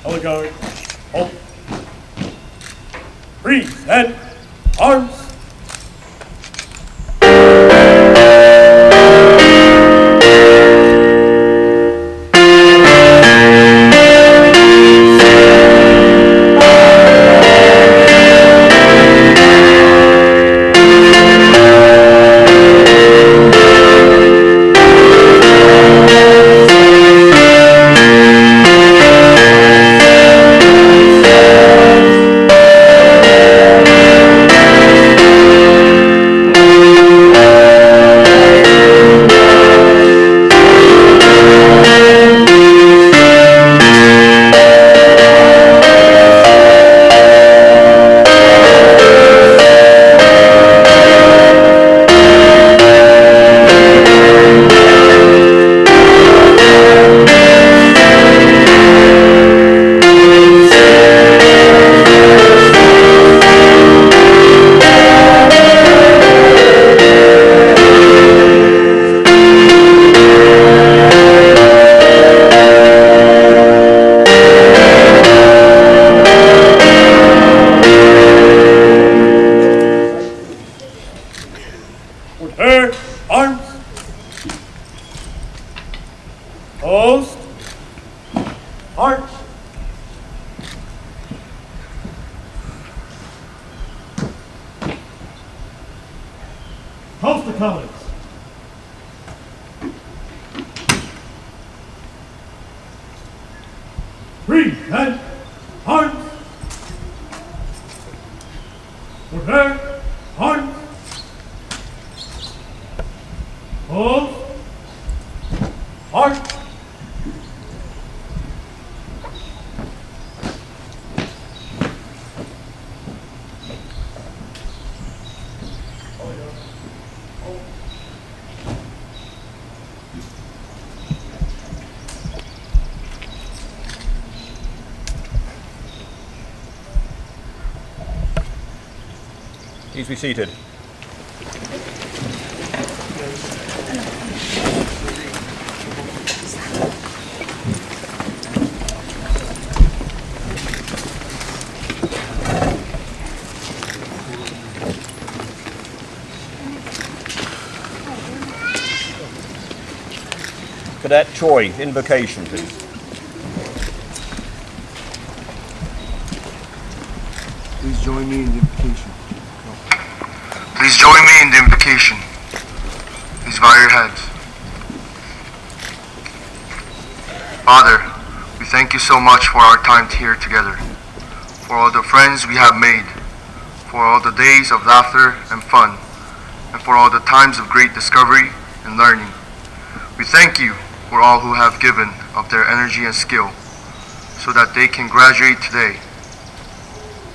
Color guard. Halt. Freeze and arms. Please be seated. Cadet Choi, invocation, please. Please join me in the invocation. Please join me in the invocation. Please bow your heads. Father, we thank you so much for our time here together, for all the friends we have made, for all the days of laughter and fun, and for all the times of great discovery and learning. We thank you for all who have given of their energy and skill so that they can graduate today.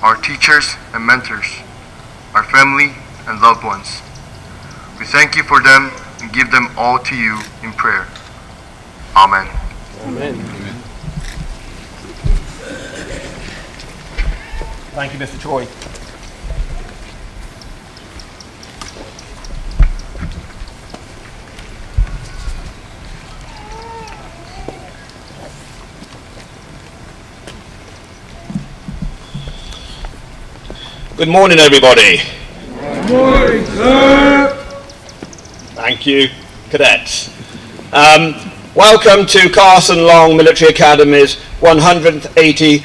Our teachers and mentors, our family and loved ones. We thank you for them and give them all to you in prayer. Amen. Amen. Thank you, Mr. Choi. Good morning, everybody. Good morning, sir. Thank you, cadets. Welcome to Carson Long Military Academy's 180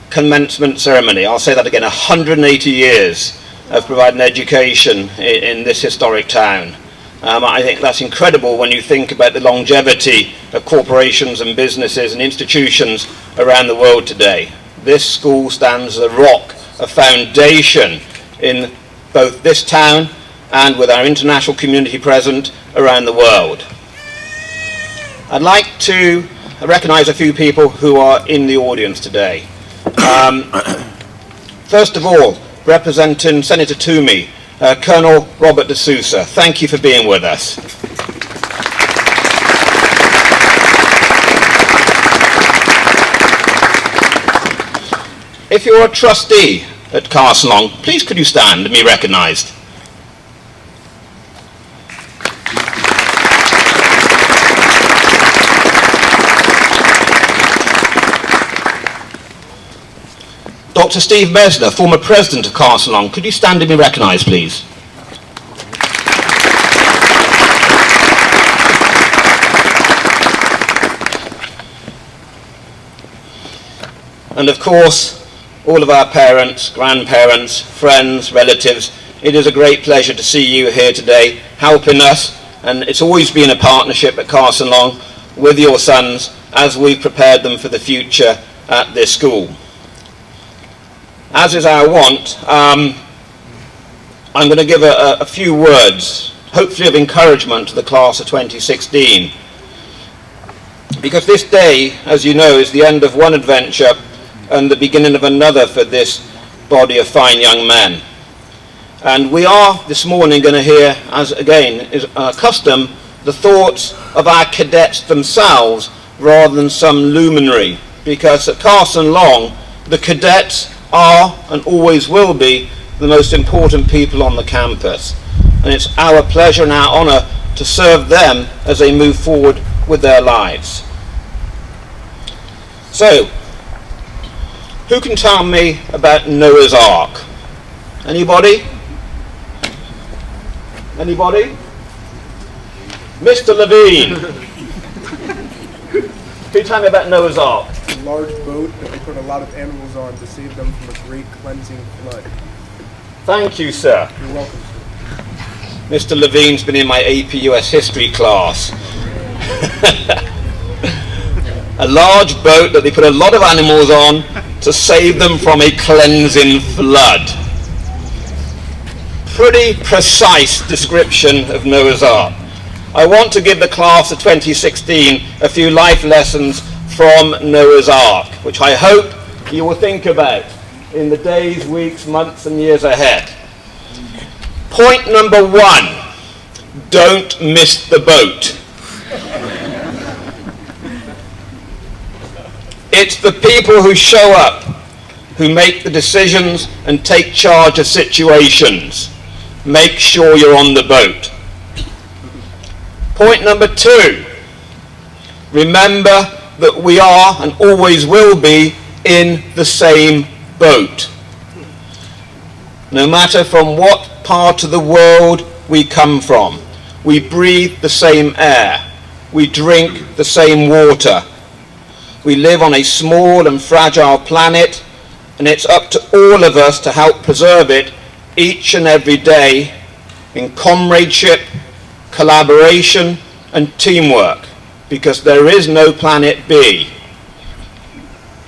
commencement ceremony. I'll say that again, 180 years of providing education in this historic town. I think that's incredible when you think about the longevity of corporations and businesses and institutions around the world today. This school stands as a rock, a foundation in both this town and with our international community present around the world. I'd like to recognize a few people who are in the audience today. First of all, representing Senator Toomey, Colonel Robert De Sousa. Thank you for being with us. If you're a trustee at Carson Long, please could you stand and be recognized. Dr. Steve Mesner, former president of Carson Long. Could you stand and be recognised, please? And of course, all of our parents, grandparents, friends, relatives, it is a great pleasure to see you here today helping us, and it's always been a partnership at Carson Long with your sons as we've prepared them for the future at this school. As is our want, I'm going to give a few words, hopefully of encouragement to the class of 2016. Because this day, as you know, is the end of one adventure and the beginning of another for this body of fine young men. And we are this morning going to hear, as again is custom, the thoughts of our cadets themselves rather than some luminary. Because at Carson Long, the cadets are and always will be the most important people on the campus. And it's our pleasure and our honour to serve them as they move forward with their lives. So, who can tell me about Noah's Ark? Anybody? Anybody? Mr. Levine. Can you tell me about Noah's Ark? A large boat that they put a lot of animals on to save them from a great cleansing flood. Thank you, sir. You're welcome. Mr. Levine's been in my AP US history class. A large boat that they put a lot of animals on to save them from a cleansing flood. Pretty precise description of Noah's Ark. I want to give the class of 2016 a few life lessons from Noah's Ark, which I hope you will think about in the days, weeks, months and years ahead. Point number 1, don't miss the boat. It's the people who show up, who make the decisions and take charge of situations. Make sure you're on the boat. Point number 2, remember that we are and always will be in the same boat. No matter from what part of the world we come from, we breathe the same air, we drink the same water. We live on a small and fragile planet, and it's up to all of us to help preserve it each and every day in comradeship, collaboration and teamwork, because there is no planet B.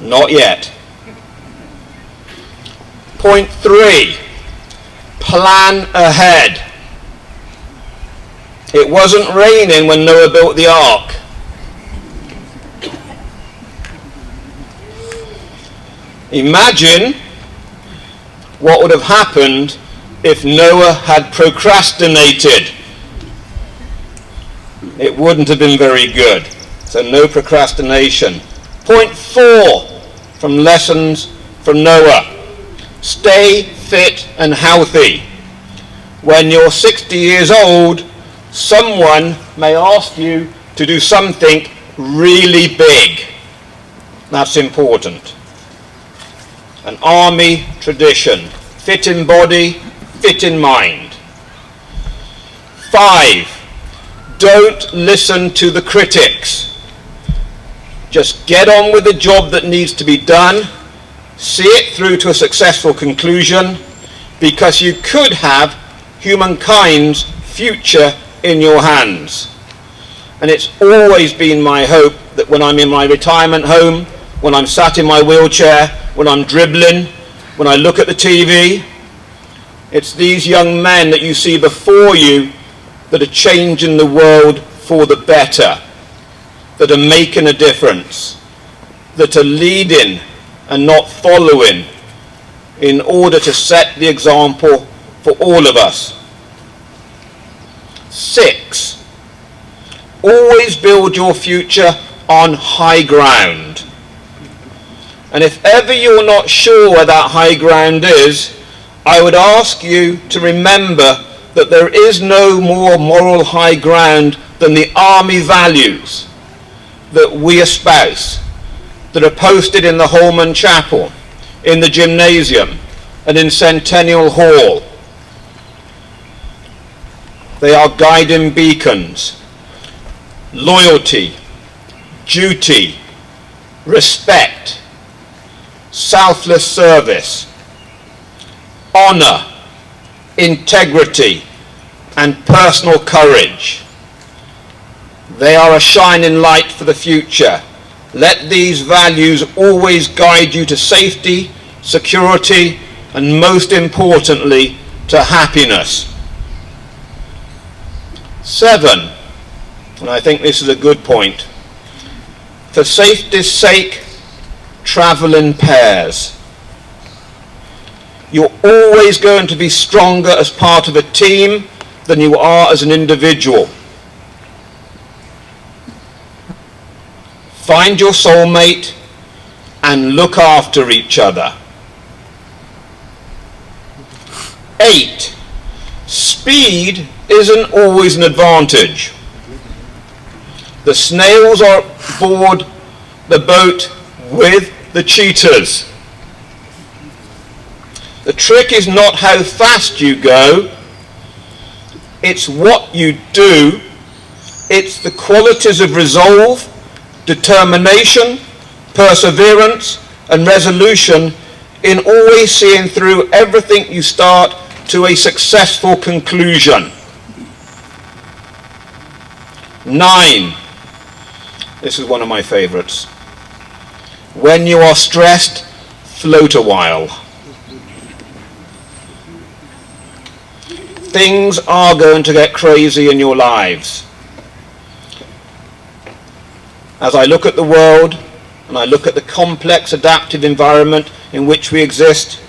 Not yet. Point 3, plan ahead. It wasn't raining when Noah built the ark. Imagine what would have happened if Noah had procrastinated. It wouldn't have been very good. So no procrastination. Point 4 from lessons from Noah. Stay fit and healthy. When you're 60 years old, someone may ask you to do something really big. That's important. An army tradition. Fit in body, fit in mind. 5, don't listen to the critics. Just get on with the job that needs to be done. See it through to a successful conclusion, because you could have humankind's future in your hands. And it's always been my hope that when I'm in my retirement home, when I'm sat in my wheelchair, when I'm dribbling, when I look at the TV, it's these young men that you see before you that are changing the world for the better, that are making a difference, that are leading and not following, in order to set the example for all of us. 6, always build your future on high ground. And if ever you're not sure where that high ground is, I would ask you to remember that there is no more moral high ground than the army values that we espouse, that are posted in the Holman Chapel. in the gymnasium and in Centennial Hall. They are guiding beacons. Loyalty, duty, respect, selfless service, honor, integrity, and personal courage. They are a shining light for the future. Let these values always guide you to safety, security, and most importantly, to happiness. 7, and I think this is a good point. For safety's sake, travel in pairs. You're always going to be stronger as part of a team than you are as an individual. Find your soulmate and look after each other. 8, speed isn't always an advantage. The snails are aboard the boat with the cheetahs. The trick is not how fast you go, it's what you do. It's the qualities of resolve, determination, perseverance, and resolution in always seeing through everything you start to a successful conclusion. 9. This is one of my favorites. When you are stressed, float a while. Things are going to get crazy in your lives. As I look at the world and I look at the complex adaptive environment in which we exist,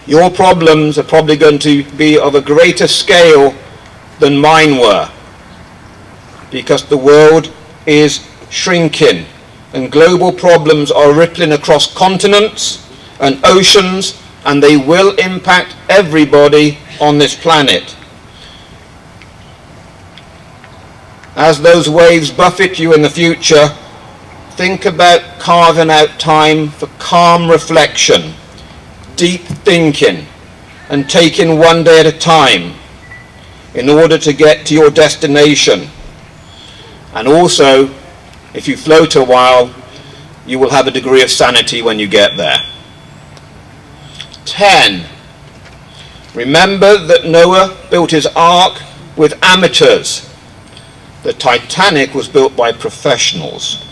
your problems are probably going to be of a greater scale than mine were, because the world is shrinking and global problems are rippling across continents and oceans, and they will impact everybody on this planet. As those waves buffet you in the future, think about carving out time for calm reflection, deep thinking, and taking one day at a time in order to get to your destination. And also, if you float a while, you will have a degree of sanity when you get there. 10. Remember that Noah built his ark with amateurs. The Titanic was built by professionals.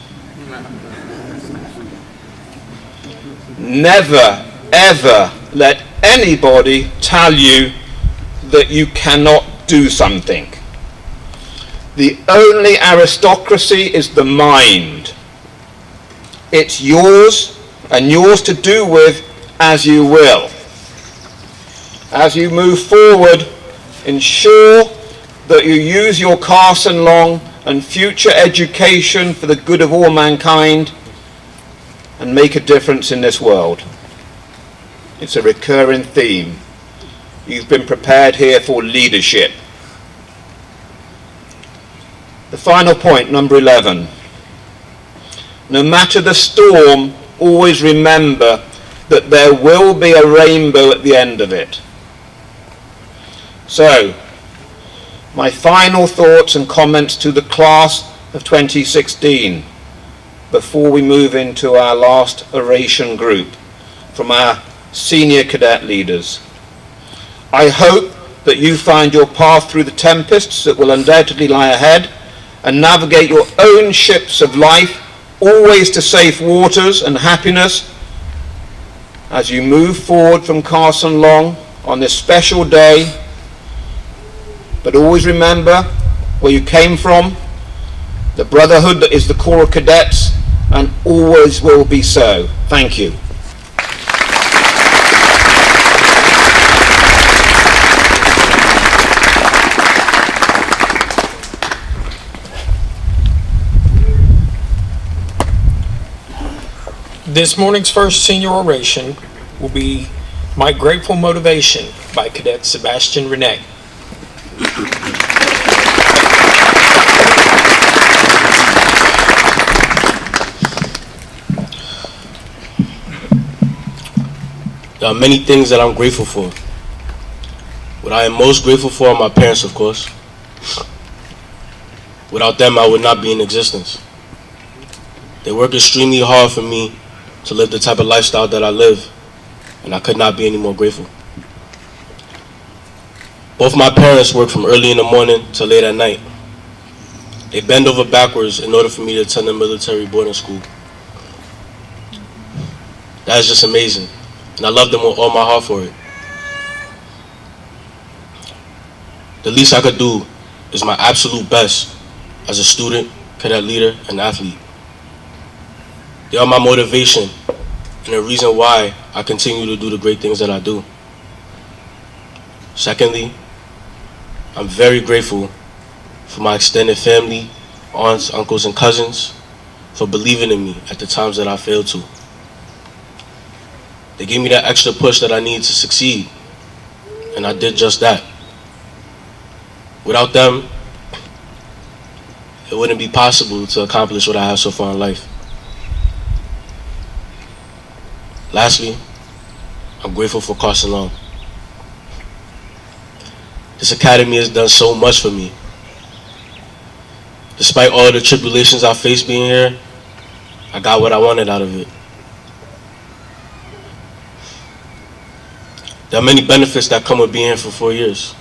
Never, ever let anybody tell you that you cannot do something. The only aristocracy is the mind. It's yours and yours to do with as you will. As you move forward, ensure that you use your Carson Long and future education for the good of all mankind and make a difference in this world. It's a recurring theme. You've been prepared here for leadership. The final point, number 11. No matter the storm, always remember that there will be a rainbow at the end of it. So, my final thoughts and comments to the class of 2016 before we move into our last oration group from our senior cadet leaders. I hope that you find your path through the tempests that will undoubtedly lie ahead and navigate your own ships of life always to safe waters and happiness as you move forward from Carson Long on this special day. But always remember where you came from, the brotherhood that is the Corps of Cadets, and always will be so. Thank you. This morning's first senior oration will be My Grateful Motivation by Cadet Sebastian Renee. There are many things that I'm grateful for. What I am most grateful for are my parents, of course. Without them, I would not be in existence. They work extremely hard for me to live the type of lifestyle that I live, and I could not be any more grateful. Both my parents work from early in the morning to late at night. They bend over backwards in order for me to attend a military boarding school. That is just amazing, and I love them with all my heart for it. The least I could do is my absolute best as a student, cadet leader, and athlete. They are my motivation and the reason why I continue to do the great things that I do. Secondly, I'm very grateful for my extended family, aunts, uncles, and cousins for believing in me at the times that I failed to. They gave me that extra push that I needed to succeed, and I did just that. Without them, it wouldn't be possible to accomplish what I have so far in life. Lastly, I'm grateful for Carson Long. This academy has done so much for me. Despite all the tribulations I faced being here, I got what I wanted out of it. There are many benefits that come with being here for 4 years.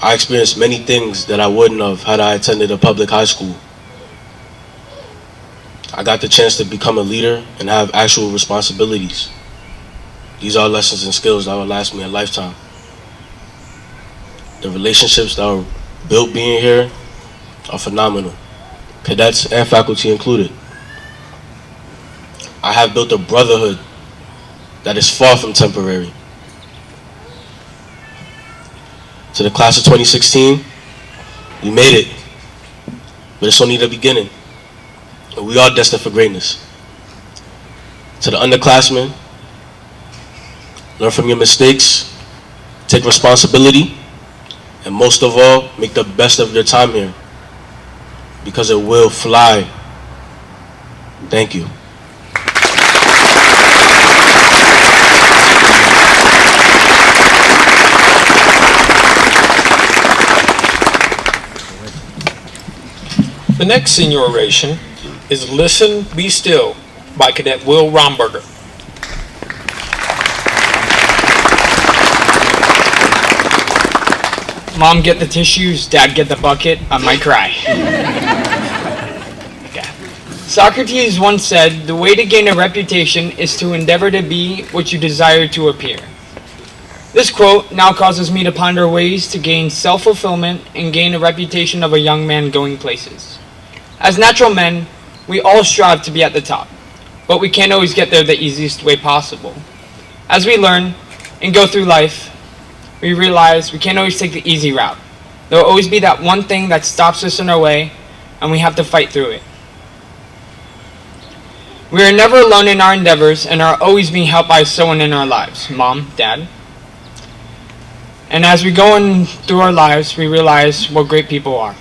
I experienced many things that I wouldn't have had I attended a public high school. I got the chance to become a leader and have actual responsibilities. These are lessons and skills that will last me a lifetime. The relationships that were built being here are phenomenal, cadets and faculty included. I have built a brotherhood that is far from temporary. To the class of 2016, we made it, but it's only the beginning, and we are destined for greatness. To the underclassmen, learn from your mistakes, take responsibility, and most of all, make the best of your time here, because it will fly. Thank you. The next senior oration is Listen, Be Still by Cadet Will Romberger. Mom, get the tissues. Dad, get the bucket. I might cry. Okay. Socrates once said, the way to gain a reputation is to endeavor to be what you desire to appear. This quote now causes me to ponder ways to gain self-fulfillment and gain a reputation of a young man going places. As natural men, we all strive to be at the top, but we can't always get there the easiest way possible. As we learn and go through life, we realize we can't always take the easy route. There will always be that one thing that stops us in our way, and we have to fight through it. We are never alone in our endeavors and are always being helped by someone in our lives, Mom, Dad. And as we go on through our lives, we realize what great people are.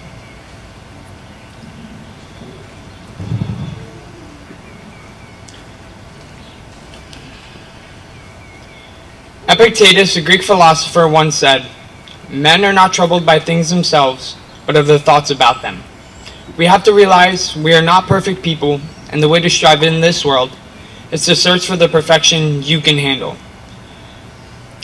Epictetus, a Greek philosopher, once said, men are not troubled by things themselves, but of the thoughts about them. We have to realize we are not perfect people, and the way to strive in this world is to search for the perfection you can handle.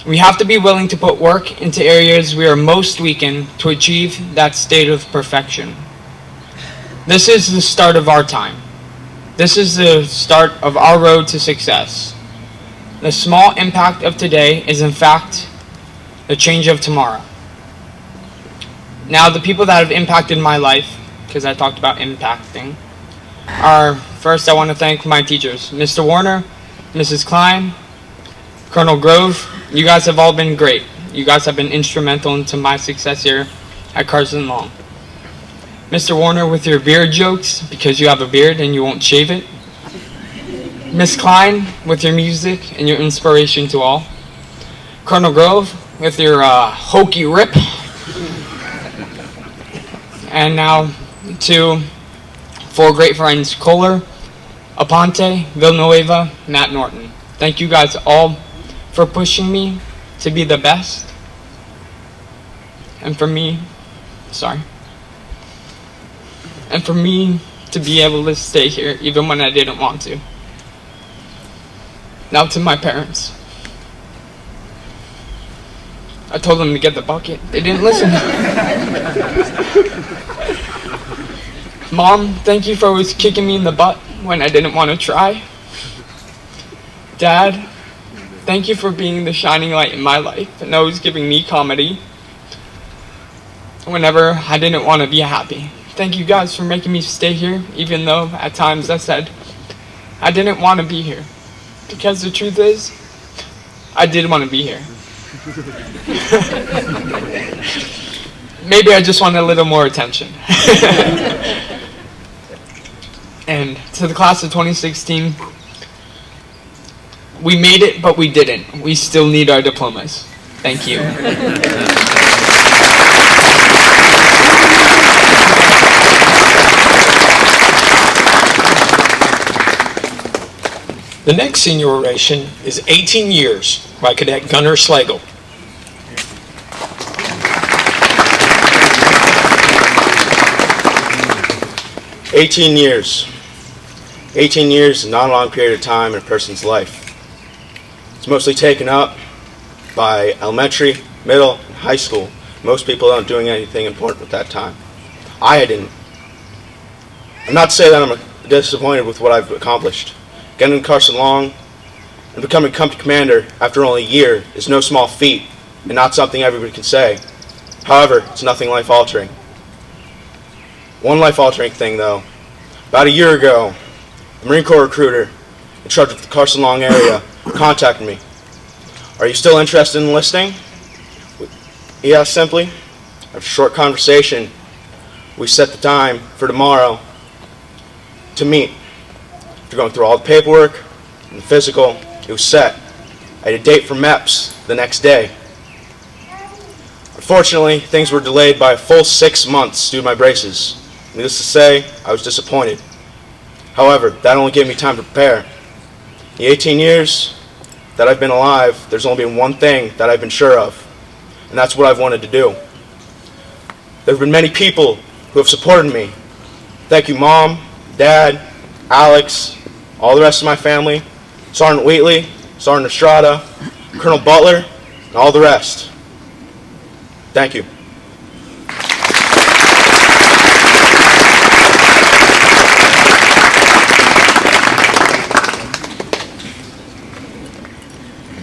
We have to be willing to put work into areas we are most weak in to achieve that state of perfection. This is the start of our time. This is the start of our road to success. The small impact of today is in fact the change of tomorrow. Now, the people that have impacted my life, because I talked about impacting, are, first I want to thank my teachers, Mr. Warner, Mrs. Klein, Colonel Grove. You guys have all been great. You guys have been instrumental into my success here at Carson Long. Mr. Warner, with your beard jokes, because you have a beard and you won't shave it. Miss Klein, with your music and your inspiration to all. Colonel Grove, with your hokey rip. And now to 4 great friends, Kohler, Aponte, Villanueva, Matt Norton. Thank Thank you guys all for pushing me to be the best. And for me to be able to stay here even when I didn't want to. Now to my parents. I told them to get the bucket. They didn't listen. Mom, thank you for always kicking me in the butt when I didn't want to try. Dad, thank you for being the shining light in my life and always giving me comedy whenever I didn't want to be happy. Thank you guys for making me stay here, even though at times I said I didn't want to be here. Because the truth is, I did want to be here. Maybe I just wanted a little more attention. And to the class of 2016, we made it, but we didn't. We still need our diplomas. Thank you. The next senior oration is 18 years by Cadet Gunnar Slagle. "18 years. 18 years is not a long period of time in a person's life. It's mostly taken up by elementary, middle, and high school. Most people aren't doing anything important with that time. I didn't. I'm not to say that I'm disappointed with what I've accomplished. Getting Carson Long and becoming company commander after only a year is no small feat and not something everybody can say. However, it's nothing life-altering. One life-altering thing, though. About a year ago, the Marine Corps recruiter in charge of the Carson Long area contacted me. "Are you still interested in enlisting?" He asked simply. After a short conversation, we set the time for tomorrow to meet. After going through all the paperwork and the physical, it was set. I had a date for MEPS the next day. Unfortunately, things were delayed by a full 6 months due to my braces. Needless to say, I was disappointed. However, that only gave me time to prepare. In the 18 years that I've been alive, there's only been one thing that I've been sure of, and that's what I've wanted to do. There have been many people who have supported me. Thank you, Mom, Dad, Alex, all the rest of my family, Sergeant Wheatley, Sergeant Estrada, Colonel Butler, and all the rest. Thank you.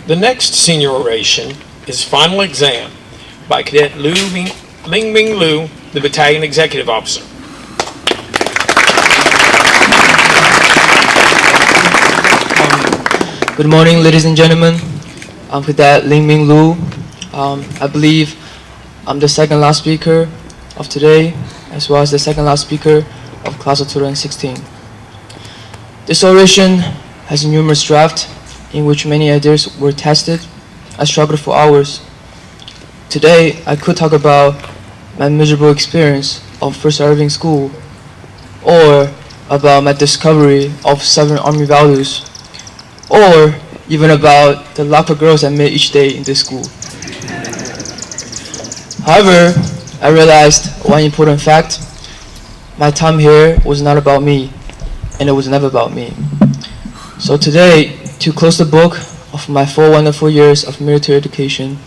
The next senior oration is Final Exam by Cadet Ling Ming Lu, the Battalion Executive Officer. Good morning, ladies and gentlemen. I'm Cadet Ling Ming Lu. I believe I'm the second last speaker of today, as well as the second last speaker of class of 2016. This oration has a numerous draft in which many ideas were tested. I struggled for hours. Today, I could talk about my miserable experience of first arriving school, or about my discovery of 7 Army values, or even about the lack of girls I met each day in this school. However, I realized one important fact. My time here was not about me, and it was never about me. So today, to close the book of my 4 wonderful years of military education,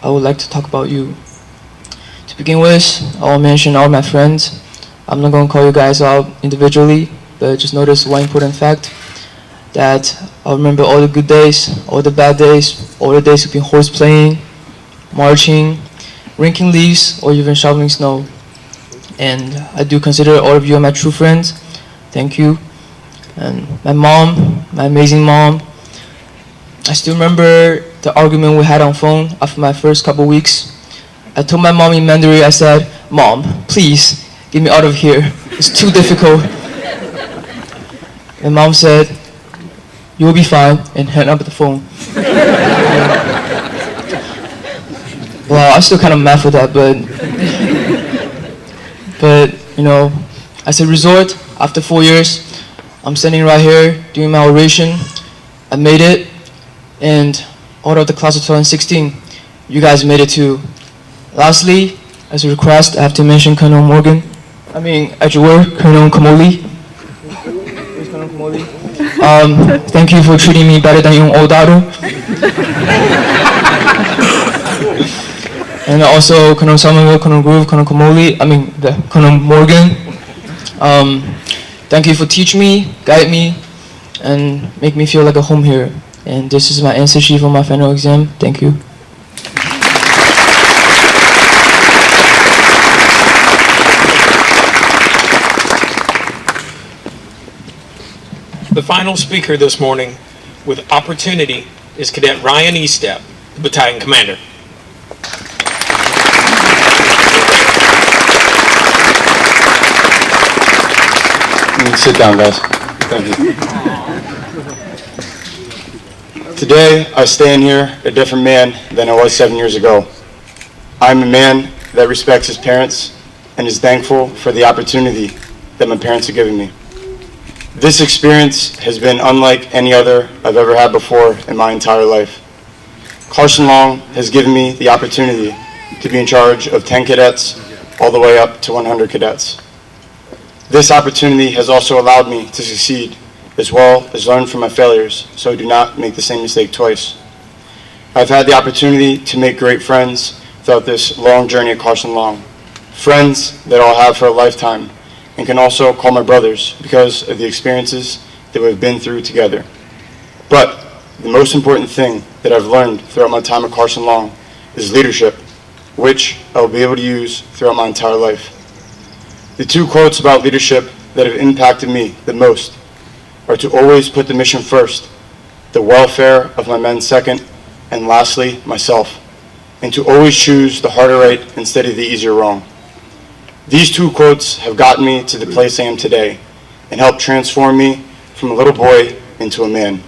I would like to talk about you. To begin with, I will mention all my friends. I'm not going to call you guys out individually, but just notice one important fact, that I'll remember all the good days, all the bad days, all the days we've been horse playing, marching, raking leaves, or even shoveling snow. And I do consider all of you my true friends. Thank you. And my mom, my amazing mom, I still remember the argument we had on phone after my first couple weeks. I told my mom in Mandarin, I said, "Mom, please get me out of here. It's too difficult." And mom said, "You'll be fine," and hung up the phone. Well, I'm still kind of mad for that, but you know, as a result, after 4 years, I'm standing right here doing my oration. I made it. and all of the class of 2016, you guys made it too. Lastly, as a request, I have to mention Colonel Morgan. At your word, Colonel Kamoli. Thank you for treating me better than your old daughter. And also Colonel Somerville, Colonel Groove, Colonel Kamoli, Colonel Morgan. Thank you for teaching me, guide me, and make me feel like a home here. And this is my answer sheet for my final exam. Thank you. The final speaker this morning with opportunity is Cadet Ryan Estep, the battalion commander. Sit down, guys. Thank you. Today, I stand here a different man than I was 7 years ago. I'm a man that respects his parents and is thankful for the opportunity that my parents have given me. This experience has been unlike any other I've ever had before in my entire life. Carson Long has given me the opportunity to be in charge of 10 cadets all the way up to 100 cadets. This opportunity has also allowed me to succeed as well as learn from my failures so I do not make the same mistake twice. I've had the opportunity to make great friends throughout this long journey at Carson Long. Friends that I'll have for a lifetime and can also call my brothers because of the experiences that we've been through together. But the most important thing that I've learned throughout my time at Carson Long is leadership, which I will be able to use throughout my entire life. The two quotes about leadership that have impacted me the most are to always put the mission first, the welfare of my men second, and lastly, myself, and to always choose the harder right instead of the easier wrong. These two quotes have gotten me to the place I am today and helped transform me from a little boy into a man.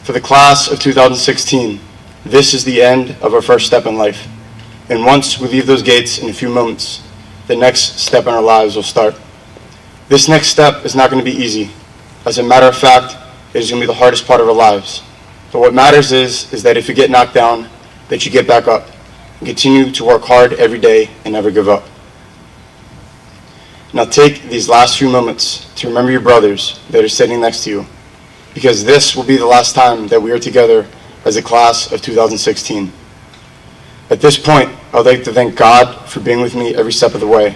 For the class of 2016, this is the end of our first step in life. And once we leave those gates in a few moments, the next step in our lives will start. This next step is not going to be easy. As a matter of fact, it is going to be the hardest part of our lives. But what matters is that if you get knocked down, that you get back up and continue to work hard every day and never give up. Now take these last few moments to remember your brothers that are sitting next to you, because this will be the last time that we are together as a class of 2016. At this point, I would like to thank God for being with me every step of the way.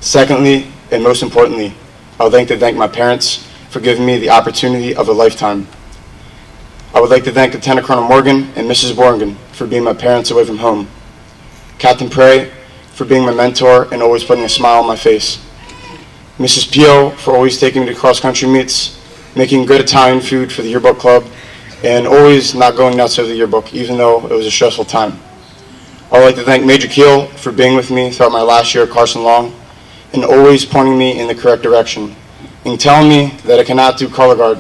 Secondly, and most importantly, I would like to thank my parents for giving me the opportunity of a lifetime. I would like to thank Lieutenant Colonel Morgan and Mrs. Borgen for being my parents away from home. Captain Prey for being my mentor and always putting a smile on my face. Mrs. Pio for always taking me to cross-country meets, making good Italian food for the yearbook club, and always not going nuts over the yearbook, even though it was a stressful time. I would like to thank Major Keel for being with me throughout my last year at Carson Long and always pointing me in the correct direction and telling me that I cannot do color guard,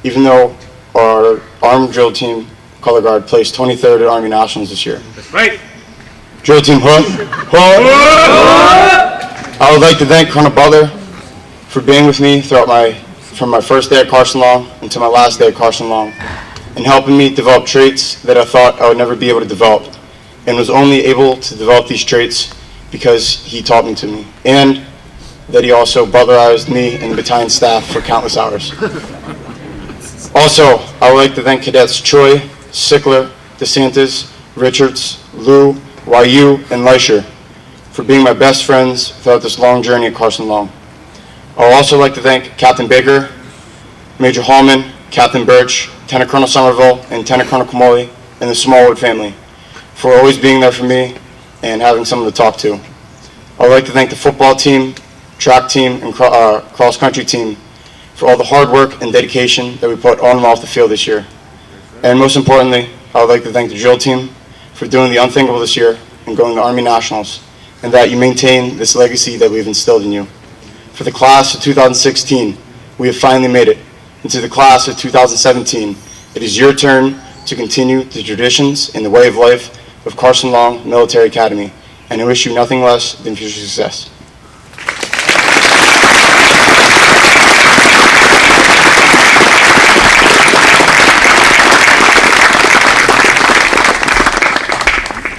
even though our armed drill team color guard placed 23rd at Army Nationals this year. That's right. Drill team hood. I would like to thank Colonel Butler for being with me from my first day at Carson Long until my last day at Carson Long and helping me develop traits that I thought I would never be able to develop, and was only able to develop these traits because he taught me to me, and that he also butlerized me and the battalion staff for countless hours. Also, I would like to thank Cadets Choi, Sickler, DeSantis, Richards, Liu, YU, and Leisher for being my best friends throughout this long journey at Carson Long. I would also like to thank Captain Baker, Major Hallman, Captain Birch, Lieutenant Colonel Somerville, and Lieutenant Colonel Kamoli, and the Smallwood family for always being there for me and having someone to talk to. I would like to thank the football team, track team, and cross-country team for all the hard work and dedication that we put on and off the field this year. And most importantly, I would like to thank the drill team for doing the unthinkable this year and going to Army Nationals, and that you maintain this legacy that we've instilled in you. For the class of 2016, we have finally made it. And to the class of 2017, it is your turn to continue the traditions and the way of life of Carson Long Military Academy, and I wish you nothing less than future success.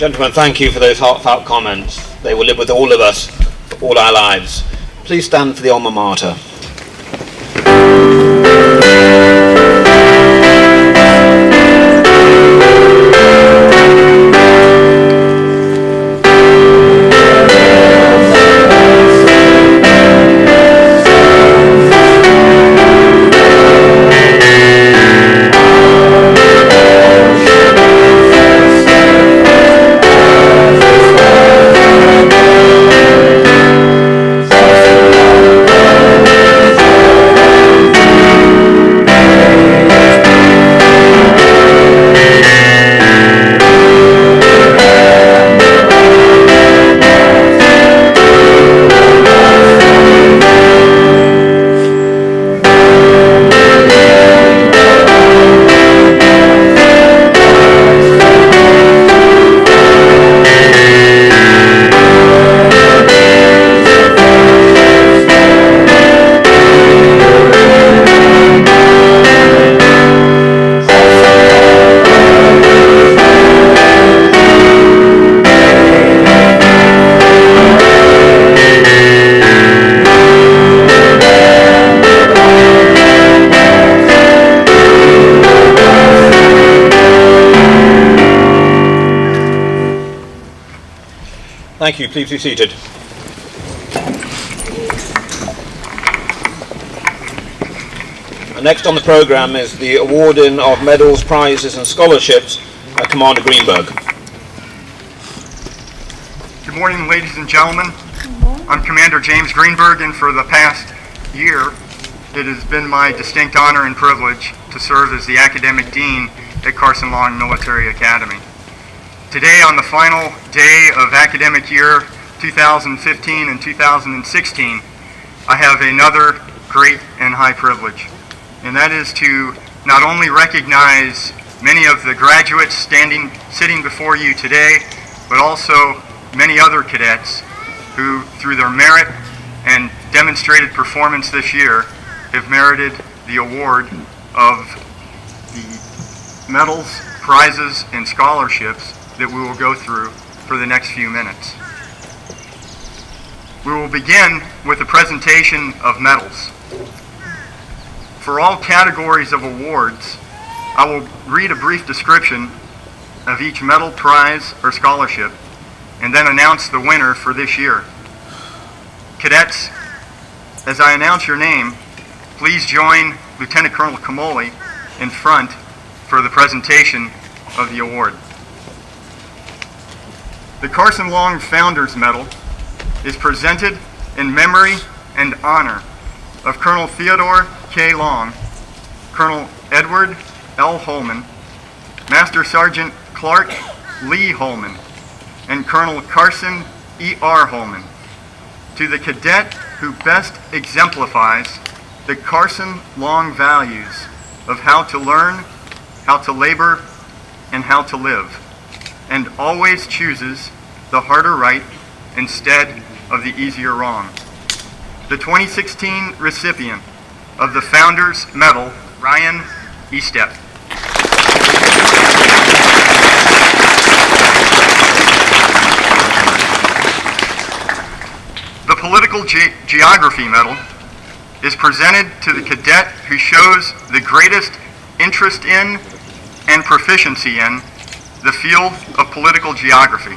Gentlemen, thank you for those heartfelt comments. They will live with all of us for all our lives. Please stand for the alma mater. Thank you. Please be seated. Next on the programme is the awarding of medals, prizes and scholarships at Commander Greenberg. Good morning, ladies and gentlemen. I'm Commander James Greenberg, and for the past year, it has been my distinct honor and privilege to serve as the Academic Dean at Carson Long Military Academy. Today, on the final day of academic year 2015 and 2016, I have another great and high privilege, and that is to not only recognize many of the graduates sitting before you today, but also many other cadets who, through their merit and demonstrated performance this year, have merited the award of the medals, prizes, and scholarships that we will go through for the next few minutes. We will begin with a presentation of medals. For all categories of awards, I will read a brief description of each medal, prize, or scholarship, and then announce the winner for this year. Cadets, as I announce your name, please join Lieutenant Colonel Kamoli in front for the presentation of the award. The Carson Long Founders Medal is presented in memory and honor of Colonel Theodore K. Long, Colonel Edward L. Holman, Master Sergeant Clark Lee Holman, and Colonel Carson E. R. Holman, to the cadet who best exemplifies the Carson Long values of how to learn, how to labor, and how to live, and always chooses the harder right instead of the easier wrong. The 2016 recipient of the Founders Medal, Ryan Estep. The Political Geography Medal is presented to the cadet who shows the greatest interest in and proficiency in the field of political geography.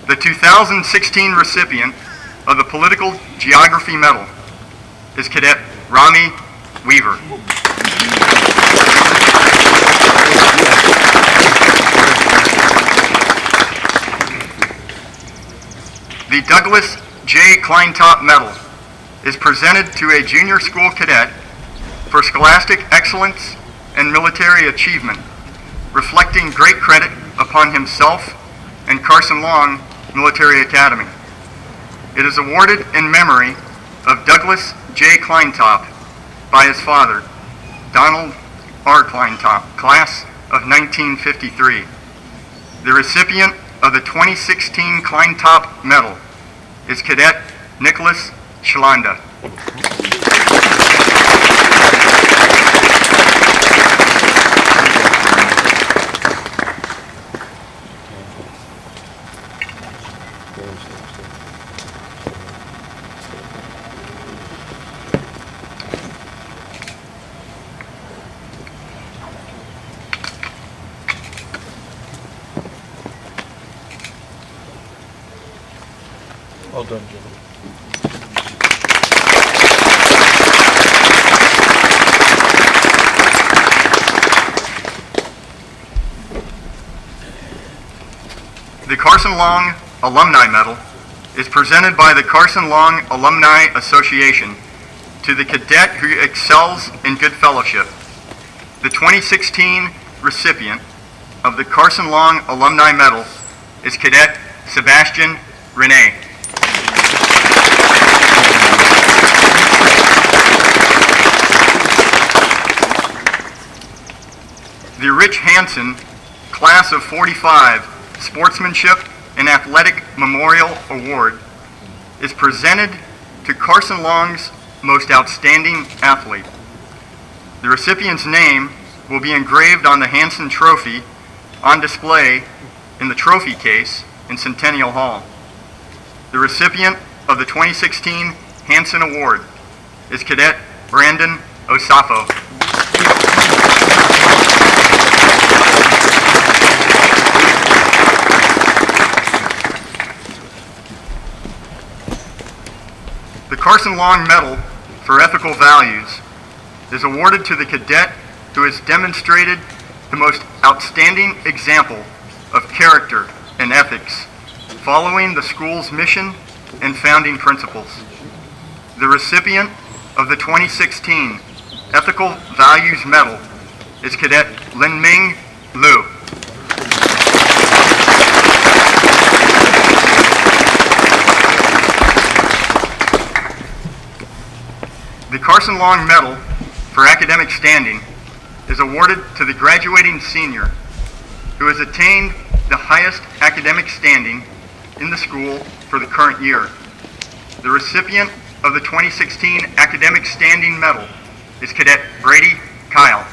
The 2016 recipient of the Political Geography Medal is Cadet Rami Weaver. The Douglas J. Kleintop Medal is presented to a junior school cadet for scholastic excellence and military achievement, reflecting great credit upon himself and Carson Long Military Academy. It is awarded in memory of Douglas J. Kleintop by his father, Donald R. Kleintop, class of 1953. The recipient of the 2016 Kleintop Medal is Cadet Nicholas Shalanda. Well done, gentlemen. The Carson Long Alumni Medal is presented by the Carson Long Alumni Association to the cadet who excels in good fellowship. The 2016 recipient of the Carson Long Alumni Medal is Cadet Sebastian Rene. The Rich Hansen Class of 45 Sportsmanship and Athletic Memorial Award is presented to Carson Long's most outstanding athlete. The recipient's name will be engraved on the Hansen Trophy on display in the trophy case in Centennial Hall. The recipient of the 2016 Hansen Award is Cadet Brandon Osafo. The Carson Long Medal for Ethical Values is awarded to the cadet who has demonstrated the most outstanding example of character and ethics following the school's mission and founding principles. The recipient of the 2016 Ethical Values Medal is Cadet Linming Liu. The Carson Long Medal for Academic Standing is awarded to the graduating senior who has attained the highest academic standing in the school for the current year. The recipient of the 2016 Academic Standing Medal is Cadet Brady Kyle.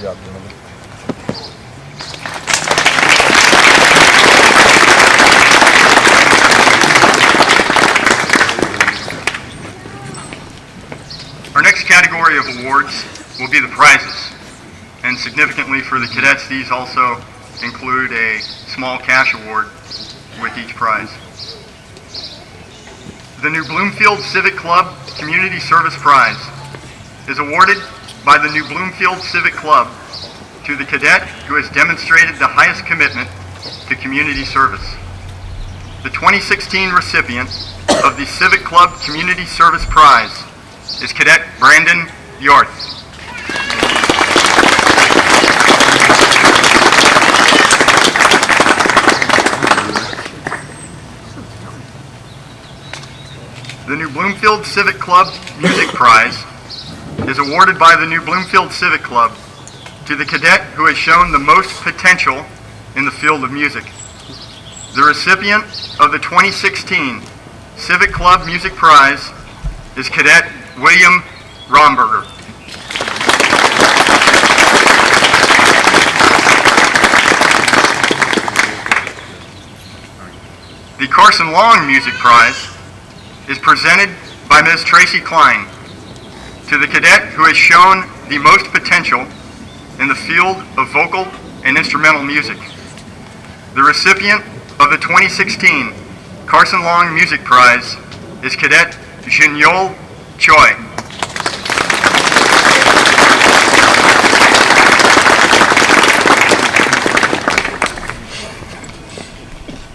Good job, gentlemen. Our next category of awards will be the prizes. And significantly for the cadets, these also include a small cash award with each prize. The New Bloomfield Civic Club Community Service Prize is awarded by the New Bloomfield Civic Club to the cadet who has demonstrated the highest commitment to community service. The 2016 recipient of the Civic Club Community Service Prize is Cadet Brandon Yorth. The New Bloomfield Civic Club Music Prize is awarded by the New Bloomfield Civic Club to the cadet who has shown the most potential in the field of music. The recipient of the 2016 Civic Club Music Prize is Cadet William Romberger. The Carson Long Music Prize is presented by Ms. Tracy Klein to the cadet who has shown the most potential in the field of vocal and instrumental music. The recipient of the 2016 Carson Long Music Prize is Cadet Jinyol Choi.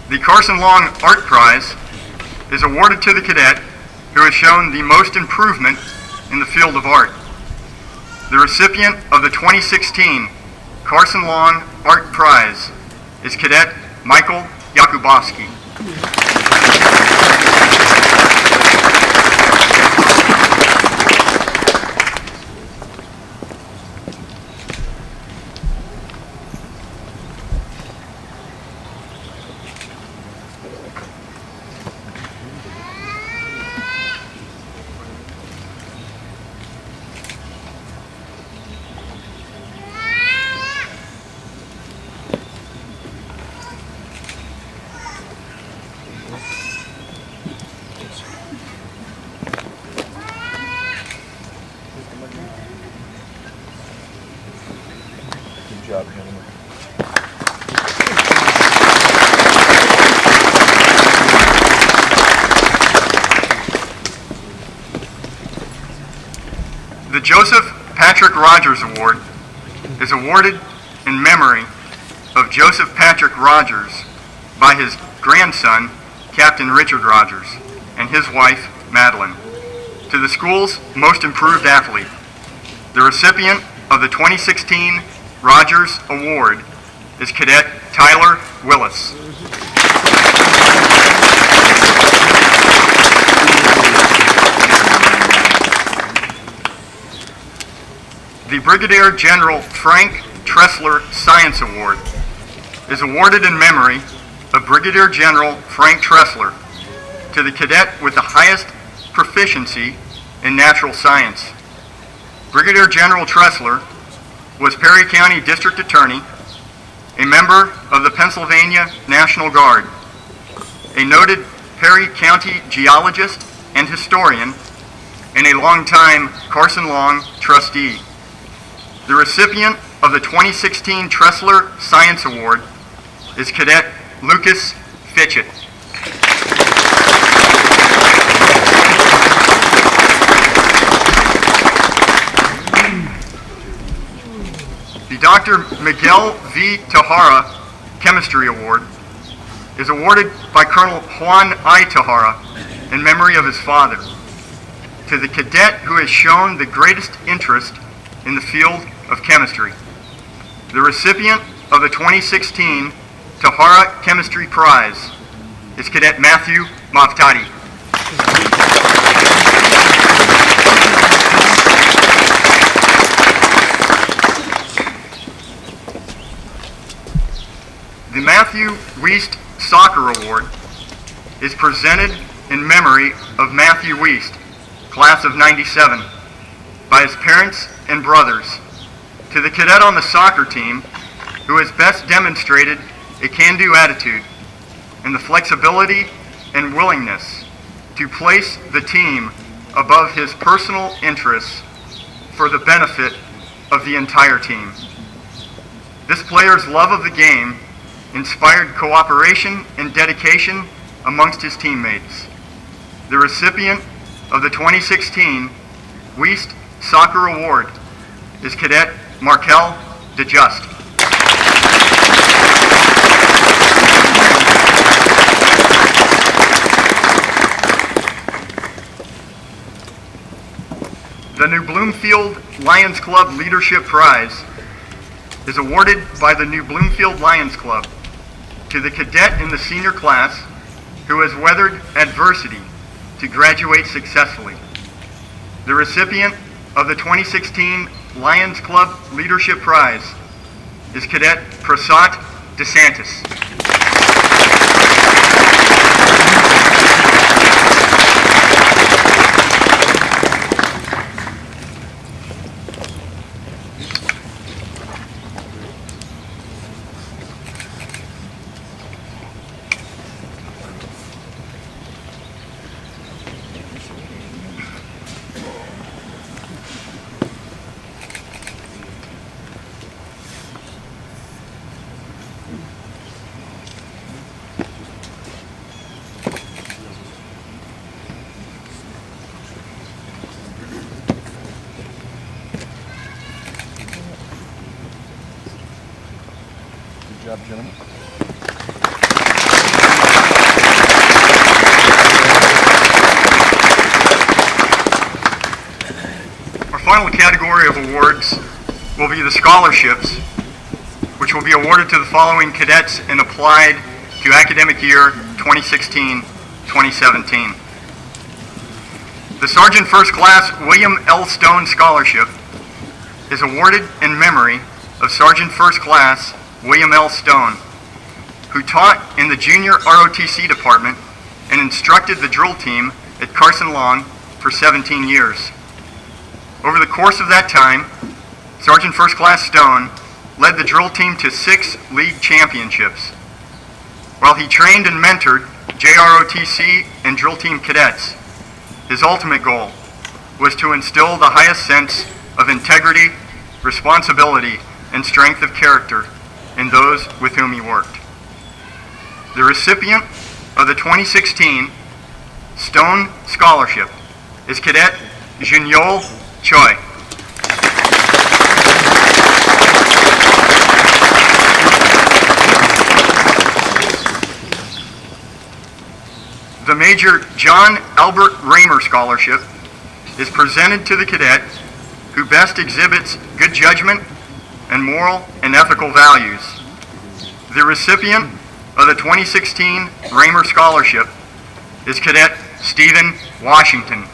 The Carson Long Art Prize is awarded to the cadet who has shown the most improvement in the field of art. The recipient of the 2016 Carson Long Art Prize is Cadet Michael Yakubowski. Good job, gentlemen. The Joseph Patrick Rogers Award is awarded in memory of Joseph Patrick Rogers by his grandson, Captain Richard Rogers, and his wife, Madeline, to the school's most improved athlete. The recipient of the 2016 Rogers Award is Cadet Tyler Willis. The Brigadier General Frank Tressler Science Award is awarded in memory of Brigadier General Frank Tressler to the cadet with the highest proficiency in natural science. Brigadier General Tressler was Perry County District Attorney, a member of the Pennsylvania National Guard, a noted Perry County geologist and historian, and a longtime Carson Long trustee. The recipient of the 2016 Tressler Science Award is Cadet Lucas Fitchett. The Dr. Miguel V. Tahara Chemistry Award is awarded by Colonel Juan I. Tahara in memory of his father to the cadet who has shown the greatest interest in the field of chemistry. The recipient of the 2016 Tahara Chemistry Prize is Cadet Matthew Mavtadi. The Matthew Wiest Soccer Award is presented in memory of Matthew Wiest, class of '97, by his parents and brothers, to the cadet on the soccer team who has best demonstrated a can-do attitude and the flexibility and willingness to place the team above his personal interests for the benefit of the entire team. This player's love of the game inspired cooperation and dedication amongst his teammates. The recipient of the 2016 Wiest Soccer Award is Cadet Markel DeJust. The New Bloomfield Lions Club Leadership Prize is awarded by the New Bloomfield Lions Club to the cadet in the senior class who has weathered adversity to graduate successfully. The recipient of the 2016 Lions Club Leadership Prize is Cadet Prasad DeSantis. Good job, gentlemen. Our final category of awards will be the scholarships, which will be awarded to the following cadets and applied to academic year 2016-2017. The Sergeant First Class William L. Stone Scholarship is awarded in memory of Sergeant First Class William L. Stone, who taught in the junior ROTC department and instructed the drill team at Carson Long for 17 years. Over the course of that time, Sergeant First Class Stone led the drill team to 6 league championships. While he trained and mentored JROTC and drill team cadets, his ultimate goal was to instill the highest sense of integrity, responsibility, and strength of character in those with whom he worked. The recipient of the 2016 Stone Scholarship is Cadet Junyol Choi. The Major John Albert Raymer Scholarship is presented to the cadet who best exhibits good judgment and moral and ethical values. The recipient of the 2016 Raymer Scholarship is Cadet Stephen Washington.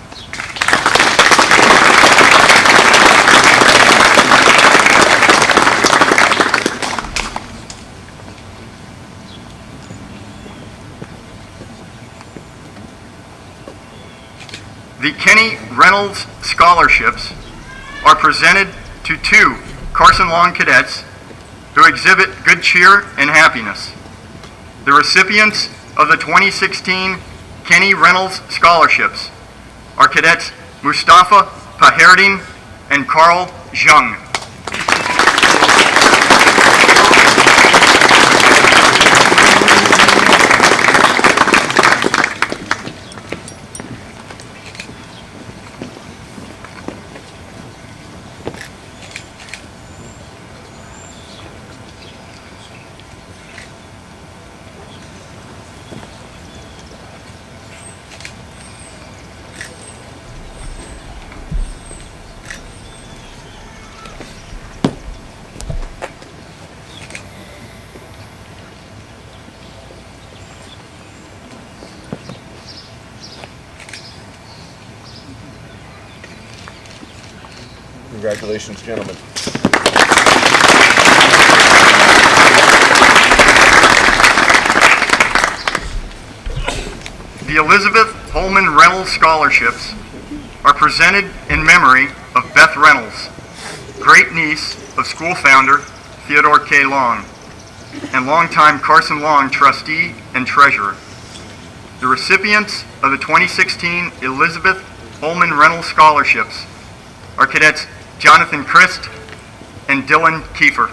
The Kenny Reynolds Scholarships are presented to 2 Carson Long cadets who exhibit good cheer and happiness. The recipients of the 2016 Kenny Reynolds Scholarships are Cadets Mustafa Paherdin and Carl Zhang. Congratulations, gentlemen. The Elizabeth Holman Reynolds Scholarships are presented in memory of Beth Reynolds, great niece of school founder Theodore K. Long, and longtime Carson Long trustee and treasurer. The recipients of the 2016 Elizabeth Holman Reynolds Scholarships are Cadets Jonathan Christ and Dylan Kiefer.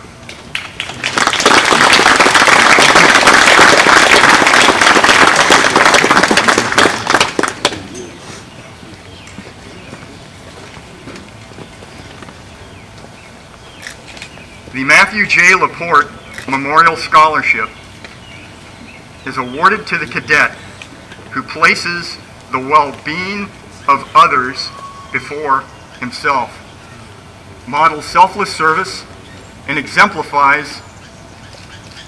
The Matthew J. Laporte Memorial Scholarship is awarded to the cadet who places the well-being of others before himself, models selfless service, and exemplifies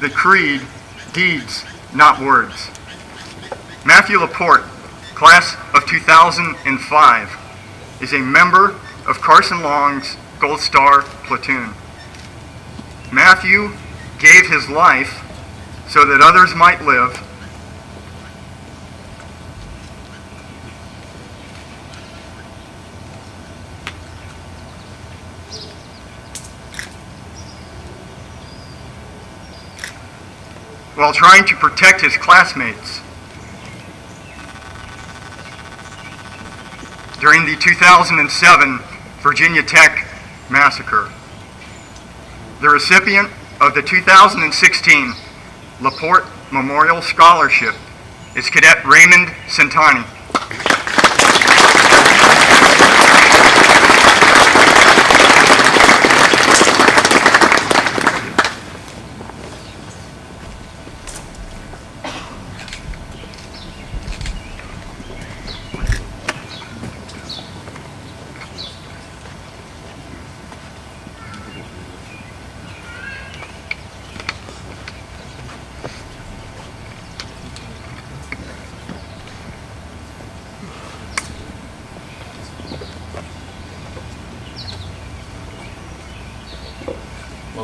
the creed, deeds, not words. Matthew Laporte, class of 2005, is a member of Carson Long's Gold Star platoon. Matthew gave his life so that others might live, while trying to protect his classmates. During the 2007 Virginia Tech massacre, the recipient of the 2016 Laporte Memorial Scholarship is Cadet Raymond Centani.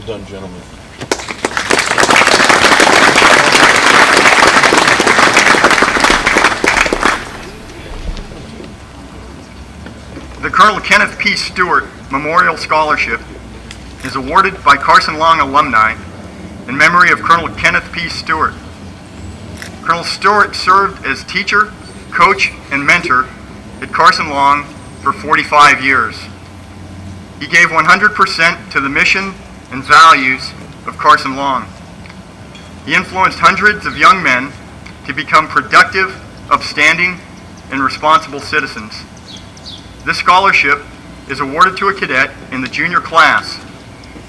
done, gentlemen. The Colonel Kenneth P. Stewart Memorial Scholarship is awarded by Carson Long alumni in memory of Colonel Kenneth P. Stewart. Colonel Stewart served as teacher, coach, and mentor at Carson Long for 45 years. He gave 100% to the mission and values of Carson Long. He influenced hundreds of young men to become productive, upstanding, and responsible citizens. This scholarship is awarded to a cadet in the junior class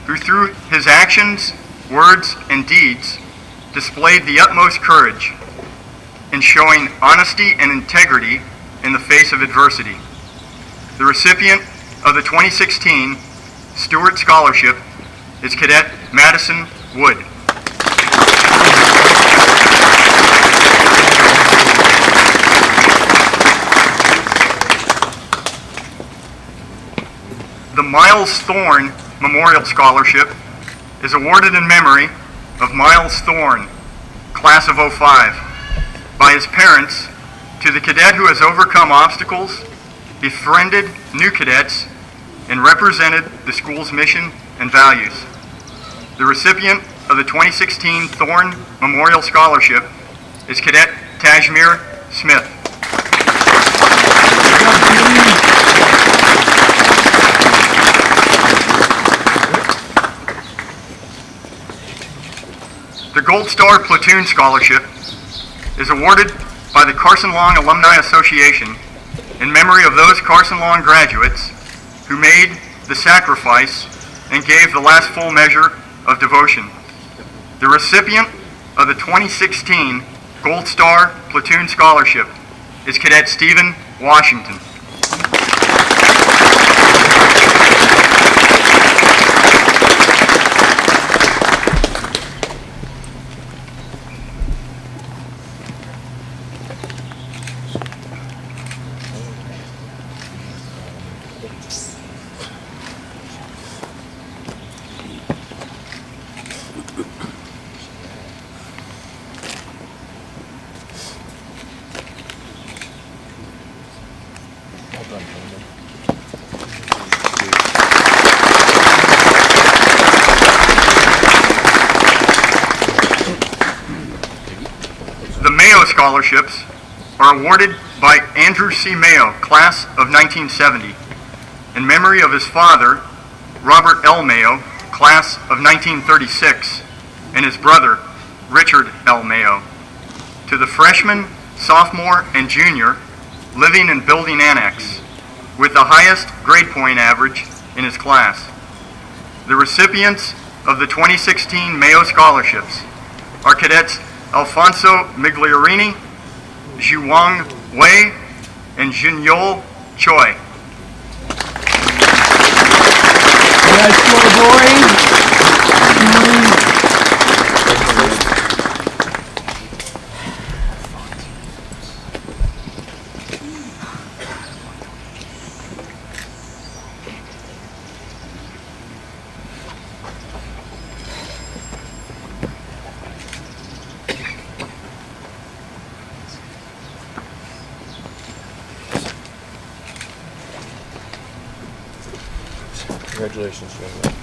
who, through his actions, words, and deeds, displayed the utmost courage in showing honesty and integrity in the face of adversity. The recipient of the 2016 Stewart Scholarship is Cadet Madison Wood. The Miles Thorne Memorial Scholarship is awarded in memory of Miles Thorne, class of '05, by his parents to the cadet who has overcome obstacles, befriended new cadets, and represented the school's mission and values. The recipient of the 2016 Thorne Memorial Scholarship is Cadet Tajmir Smith. The Gold Star Platoon Scholarship is awarded by the Carson Long Alumni Association in memory of those Carson Long graduates who made the sacrifice and gave the last full measure of devotion. The recipient of the 2016 Gold Star Platoon Scholarship is Cadet Stephen Washington. The Mayo Scholarships are awarded by Andrew C. Mayo, class of 1970, in memory of his father, Robert L. Mayo, class of 1936, and his brother, Richard L. Mayo. To the freshman, sophomore, and junior living in Building Annex, with the highest grade point average in his class. The recipients of the 2016 Mayo Scholarships are Cadets Alfonso Migliorini, Zhuang Wei, and Jinyol Choi. Congratulations, gentlemen.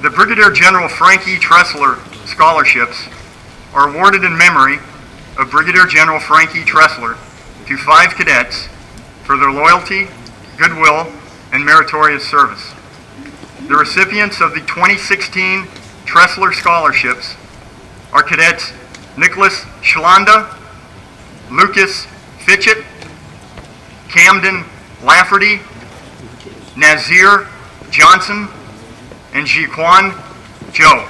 The Brigadier General Frankie Tressler Scholarships are awarded in memory of Brigadier General Frankie Tressler to 5 cadets for their loyalty, goodwill, and meritorious service. The recipients of the 2016 Tressler Scholarships are Cadets Nicholas Schlanda, Lucas Fitchett, Camden Lafferty, Nazir Johnson, and Jiquan Joe.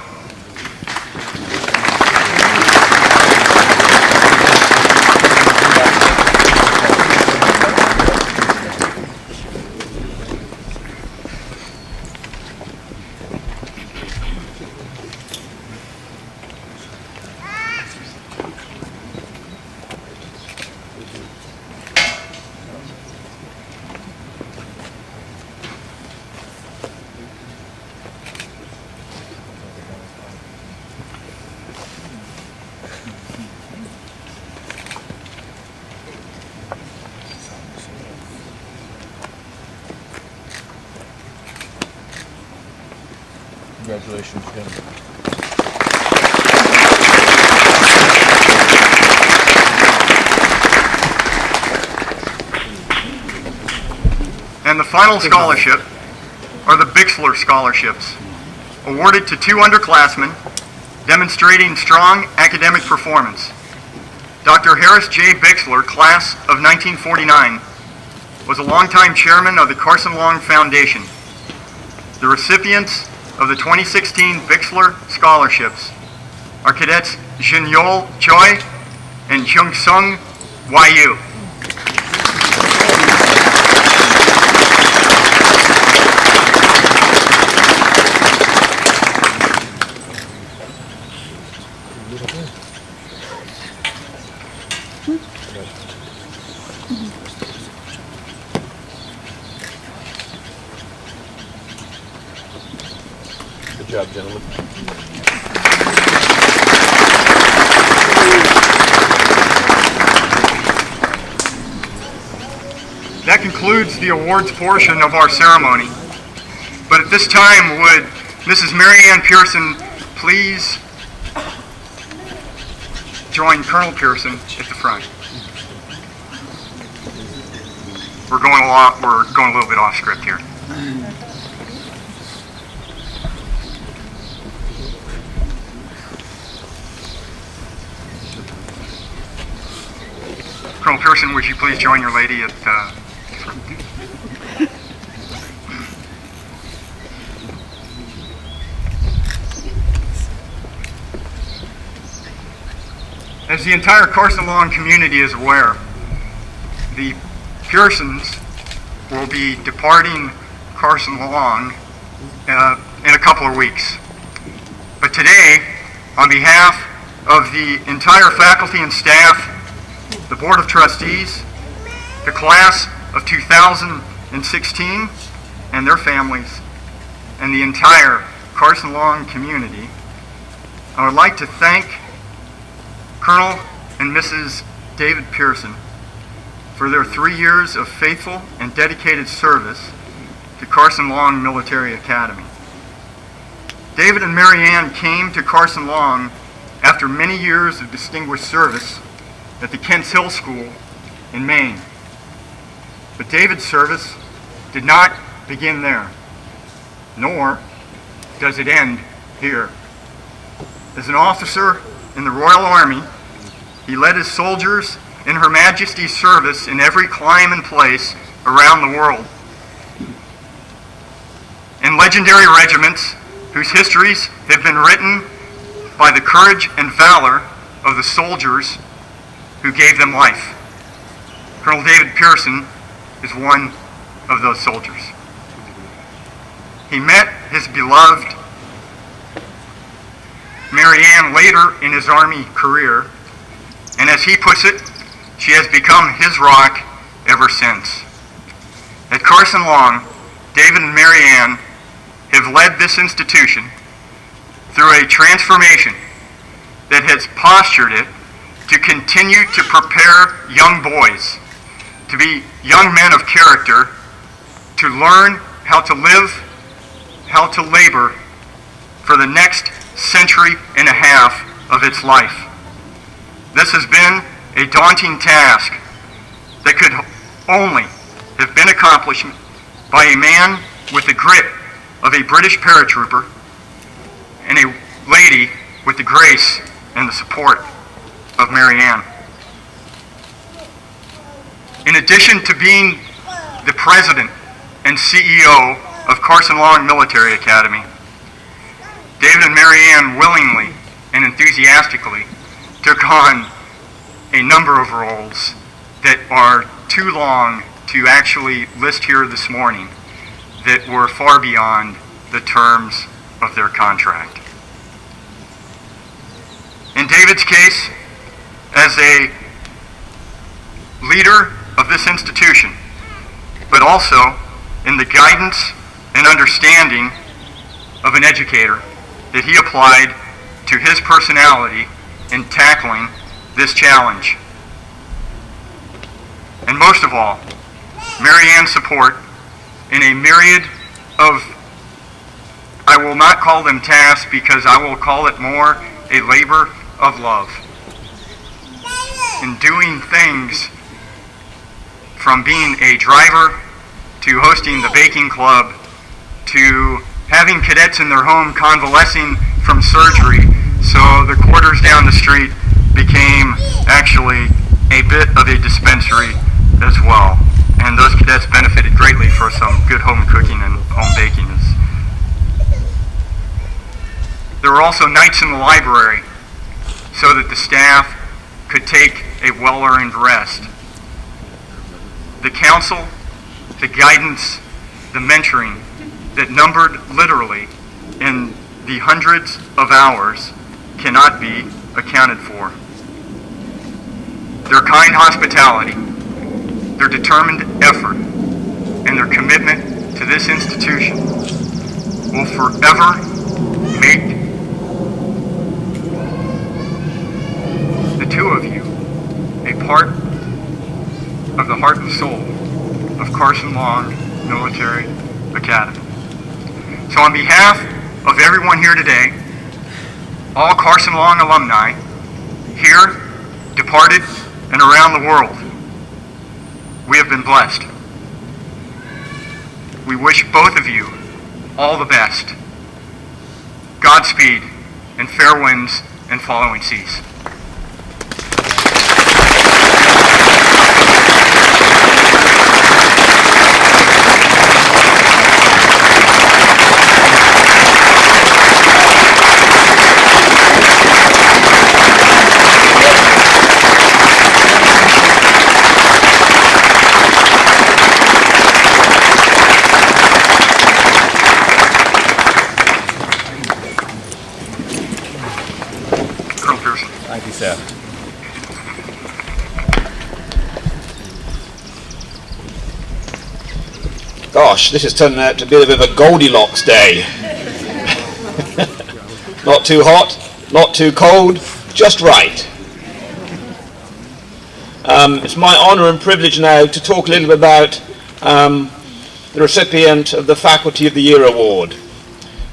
Congratulations, gentlemen. And the final scholarship are the Bixler Scholarships, awarded to 2 underclassmen demonstrating strong academic performance. Dr. Harris J. Bixler, class of 1949, was a longtime chairman of the Carson Long Foundation. The recipients of the 2016 Bixler Scholarships are cadets Jinyol Choi and Jung Sung Wai-yu. Good job, gentlemen. That concludes the awards portion of our ceremony. But at this time, would Mrs. Mary Ann Pearson please join Colonel Pearson at the front? We're going a little bit off script here. Colonel Pearson, would you please join your lady at the front? As the entire Carson Long community is aware, the Pearsons will be departing Carson Long in a couple of weeks. But today, on behalf of the entire faculty and staff, the Board of Trustees, the class of 2016 and their families, and the entire Carson Long community, I would like to thank Colonel and Mrs. David Pearson for their 3 years of faithful and dedicated service to Carson Long Military Academy. David and Mary Ann came to Carson Long after many years of distinguished service at the Kents Hill School in Maine. But David's service did not begin there, nor does it end here. As an officer in the Royal Army, he led his soldiers in Her Majesty's service in every clime and place around the world. In legendary regiments whose histories have been written by the courage and valor of the soldiers who gave them life. Colonel David Pearson is one of those soldiers. He met his beloved Mary Ann later in his Army career, and as he puts it, she has become his rock ever since. At Carson Long, David and Mary Ann have led this institution through a transformation that has postured it to continue to prepare young boys to be young men of character, to learn how to live, how to labor for the next century and a half of its life. This has been a daunting task that could only have been accomplished by a man with the grit of a British paratrooper and a lady with the grace and the support of Mary Ann. In addition to being the president and CEO of Carson Long Military Academy, David and Mary Ann willingly and enthusiastically took on a number of roles that are too long to actually list here this morning, that were far beyond the terms of their contract. In David's case, as a leader of this institution, but also in the guidance and understanding of an educator that he applied to his personality in tackling this challenge. And most of all, Mary Ann's support in a myriad of I will not call them tasks because I will call it more a labor of love. In doing things from being a driver to hosting the baking club to having cadets in their home convalescing from surgery, so the quarters down the street became actually a bit of a dispensary as well. And those cadets benefited greatly for some good home cooking and home baking. There were also nights in the library so that the staff could take a well-earned rest. The counsel, the guidance, the mentoring that numbered literally in the hundreds of hours cannot be accounted for. Their kind hospitality, their determined effort, and their commitment to this institution will forever make the two of you a part of the heart and soul of Carson Long Military Academy. So on behalf of everyone here today, all Carson Long alumni, here, departed, and around the world, we have been blessed. We wish both of you all the best. Godspeed and fair winds and following seas. Thank you, sir. Gosh, this has turned out to be a bit of a Goldilocks day. Not too hot, not too cold, just right. It's my honour and privilege now to talk a little bit about the recipient of the Faculty of the Year Award.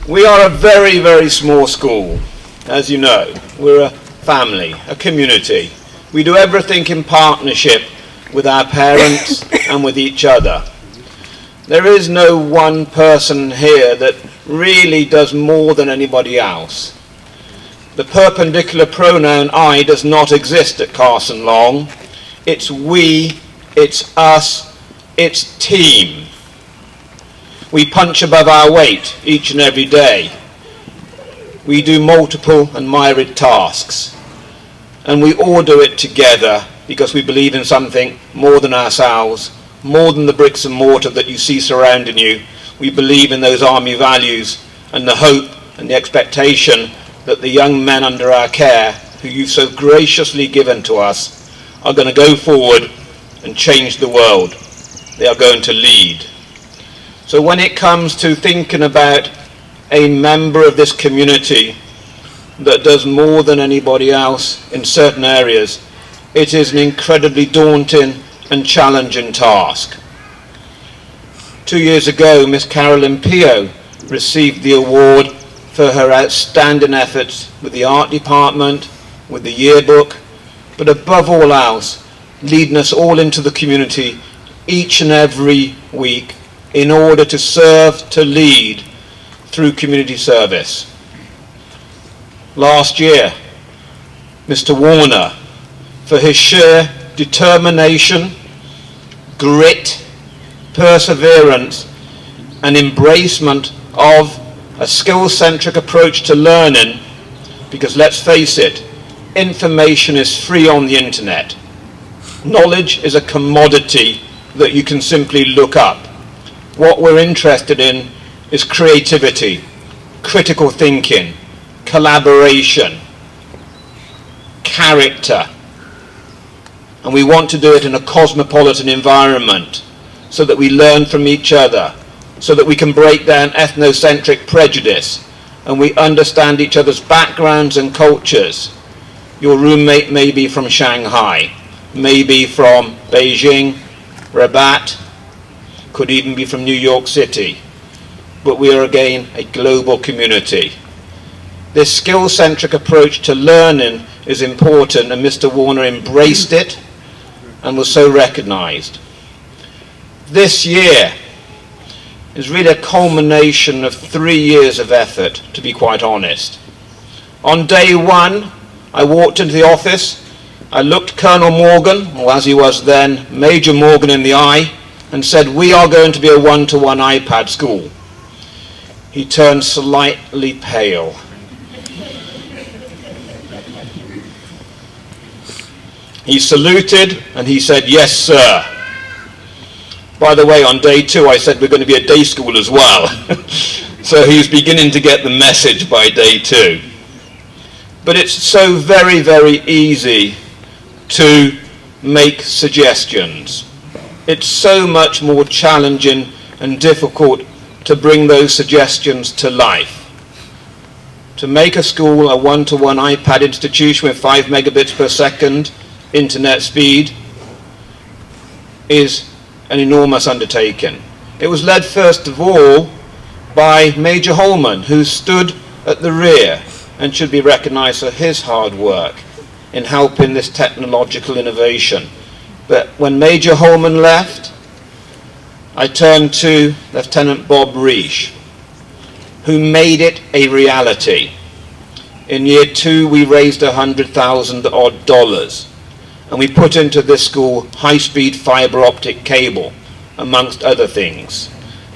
We are a very, very small school, as you know. We're a family, a community. We do everything in partnership with our parents and with each other. There is no one person here that really does more than anybody else. The perpendicular pronoun I does not exist at Carson Long. It's we, it's us, it's team. We punch above our weight each and every day. We do multiple and myriad tasks. And we all do it together because we believe in something more than ourselves, more than the bricks and mortar that you see surrounding you. We believe in those army values and the hope and the expectation that the young men under our care, who you've so graciously given to us, are going to go forward and change the world. They are going to lead. So when it comes to thinking about a member of this community that does more than anybody else in certain areas, it is an incredibly daunting and challenging task. 2 years ago, Miss Carolyn Pio received the award for her outstanding efforts with the art department, with the yearbook, but above all else, leading us all into the community each and every week in order to serve, to lead through community service. Last year, Mr. Warner, for his sheer determination, grit, perseverance, and embracement of a skill-centric approach to learning, because let's face it, information is free on the internet. Knowledge is a commodity that you can simply look up. What we're interested in is creativity, critical thinking, collaboration, character. And we want to do it in a cosmopolitan environment so that we learn from each other, so that we can break down ethnocentric prejudice and we understand each other's backgrounds and cultures. Your roommate may be from Shanghai, may be from Beijing, Rabat, could even be from New York City. but we are again a global community. This skill-centric approach to learning is important, and Mr. Warner embraced it and was so recognized. This year is really a culmination of 3 years of effort, to be quite honest. On day one, I walked into the office, I looked Colonel Morgan, or as he was then, Major Morgan, in the eye, and said, "We are going to be a one-to-one iPad school." He turned slightly pale. He saluted and he said, "Yes, sir." By the way, on day two, I said we're going to be a day school as well. So he was beginning to get the message by day two. But it's so very, very easy to make suggestions. It's so much more challenging and difficult to bring those suggestions to life. To make a school a one-to-one iPad institution with 5 megabits per second internet speed is an enormous undertaking. It was led first of all by Major Holman, who stood at the rear and should be recognized for his hard work in helping this technological innovation. But when Major Holman left, I turned to Lieutenant Bob Reish, who made it a reality. In year two, we raised $100,000 odd, and we put into this school high-speed fiber optic cable, amongst other things.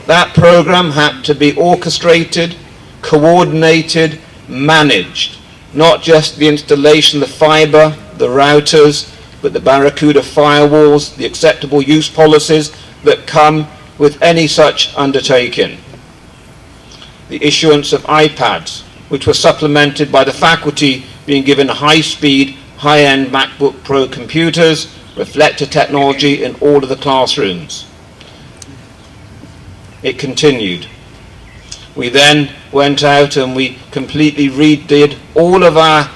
That program had to be orchestrated, coordinated, managed, not just the installation of the fiber, the routers, but the Barracuda firewalls, the acceptable use policies that come with any such undertaking. The issuance of iPads, which were supplemented by the faculty being given high-speed, high-end MacBook Pro computers, reflector technology in all of the classrooms. It continued. We then went out and we completely redid all of our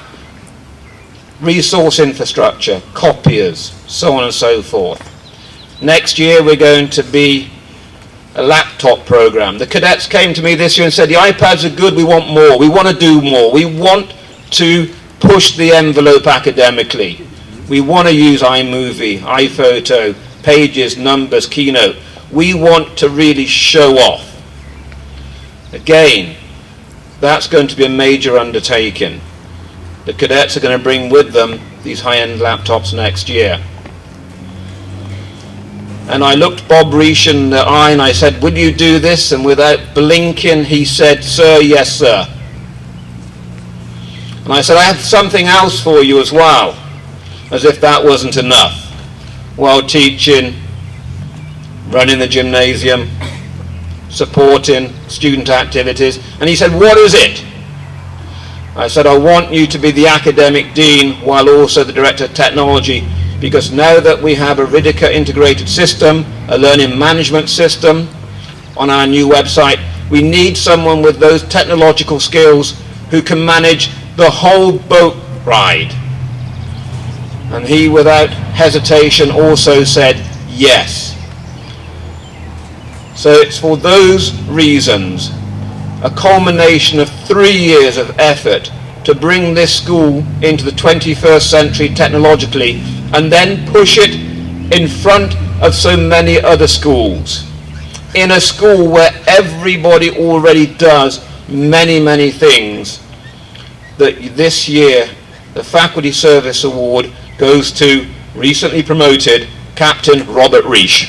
resource infrastructure, copiers, so on and so forth. Next year we're going to be a laptop program. The cadets came to me this year and said, "The iPads are good, we want more, we want to do more, we want to push the envelope academically. We want to use iMovie, iPhoto, Pages, Numbers, Keynote. We want to really show off." Again, that's going to be a major undertaking. The cadets are going to bring with them these high-end laptops next year. And I looked Bob Reish in the eye and I said, "Will you do this?" And without blinking, he said, "Sir, yes, sir." And I said, "I have something else for you as well," as if that wasn't enough. While teaching, running the gymnasium, supporting student activities. And he said, "What is it?" I said, "I want you to be the academic dean while also the director of technology, because now that we have a Ridica integrated system, a learning management system on our new website, we need someone with those technological skills who can manage the whole boat ride." And he, without hesitation, also said yes. So it's for those reasons, a culmination of 3 years of effort to bring this school into the 21st century technologically, and then push it in front of so many other schools. In a school where everybody already does many, many things, that this year the Faculty Service Award goes to recently promoted Captain Robert Reish.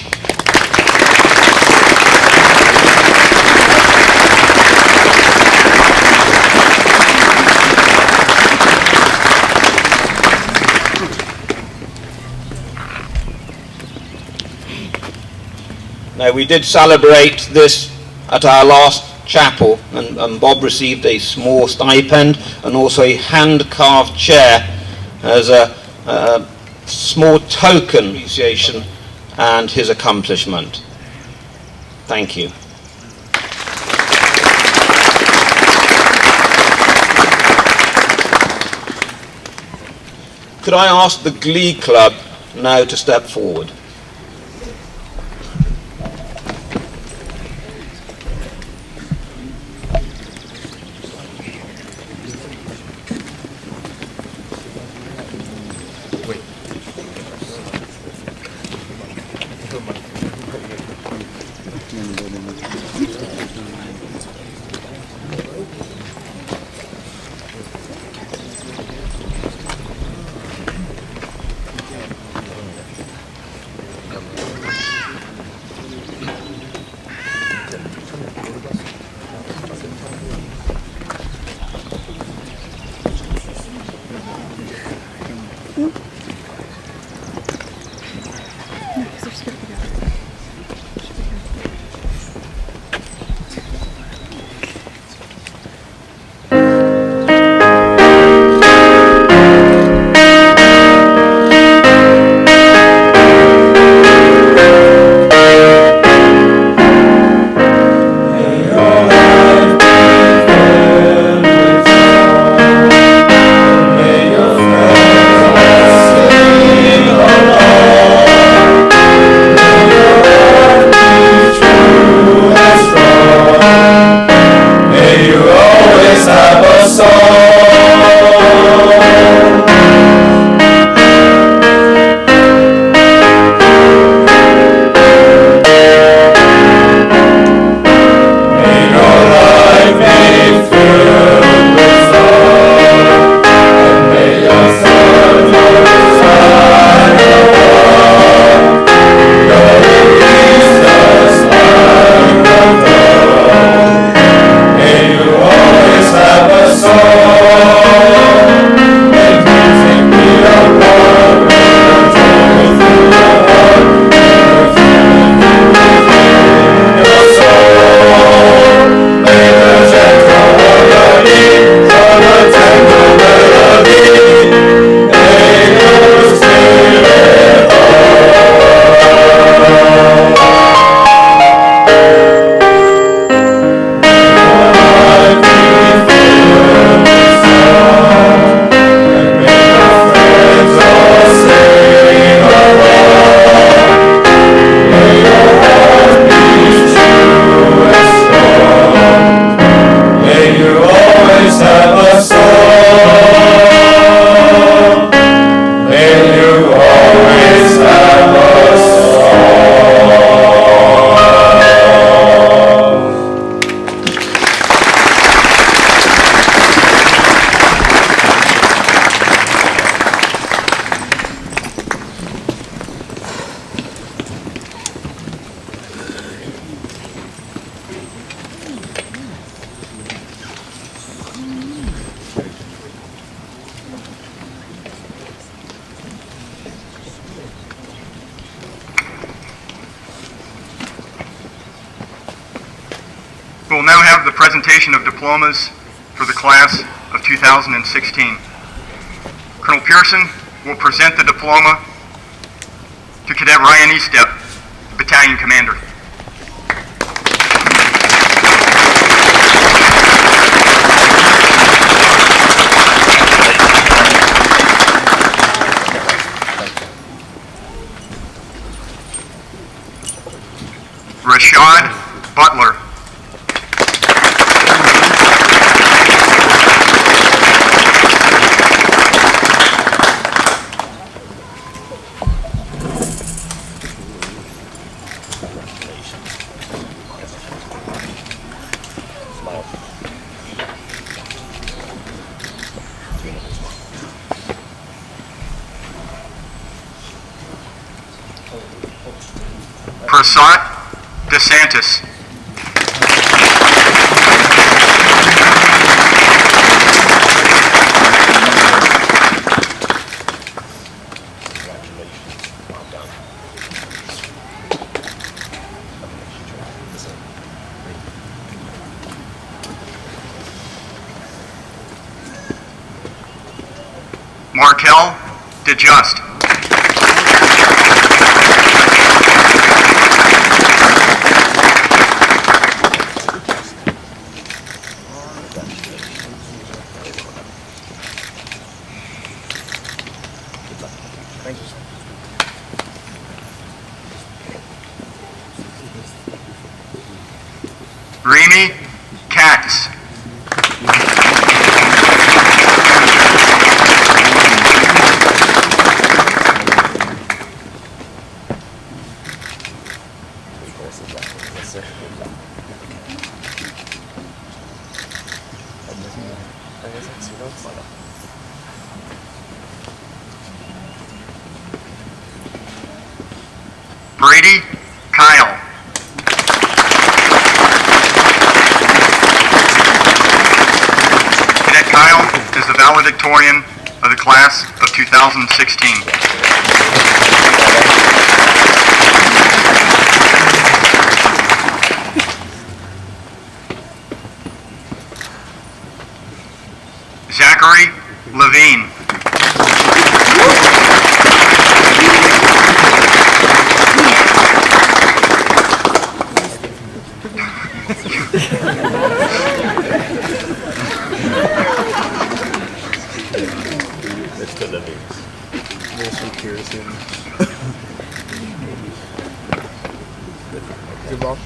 Now, we did celebrate this at our last chapel, and Bob received a small stipend and also a hand-carved chair as a small token of appreciation and his accomplishment. Thank you. Could I ask the Glee Club now to step forward? We will now have the presentation of diplomas for the class of 2016. Colonel Pearson will present the diploma to Cadet Ryan Estep, Battalion Commander. Rashad Butler. Prasad DeSantis. Markel DeJust. Remy Katz. Yes, sir. Brady Kyle. Cadet Kyle is the valedictorian of the class of 2016. Zachary Levine. Mr. Levine. Mr. Carson. Good luck.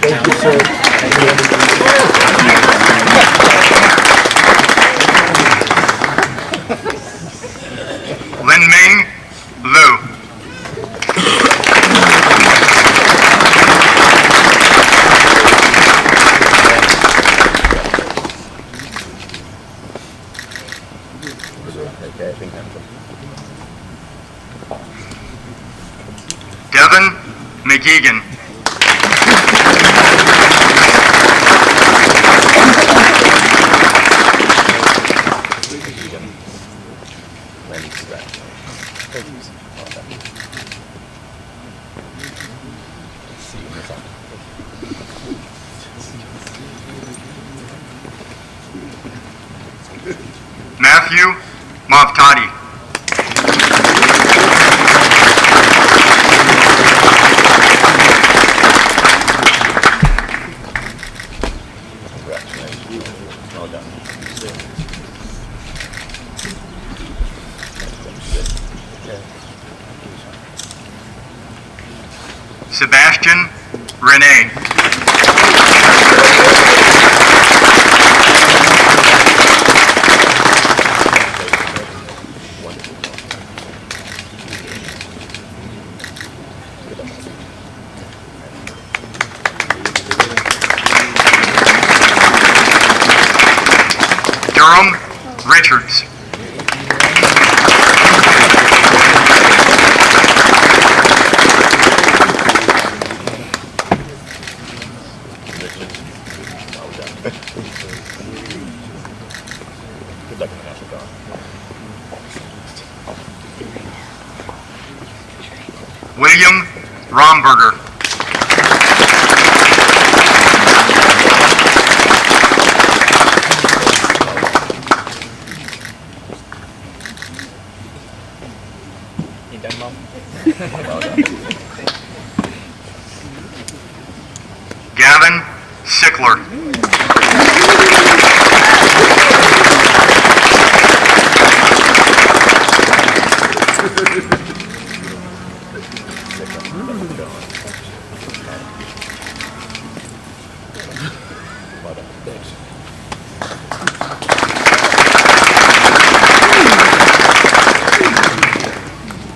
Thank you, sir. Lin Ming Liu. Devin McGeegan. Matthew Mavtadi. Well done. Sebastian Renee. Durham Richards. Good luck in the national guard. William Romberger. You done, Mom? Gavin Sickler.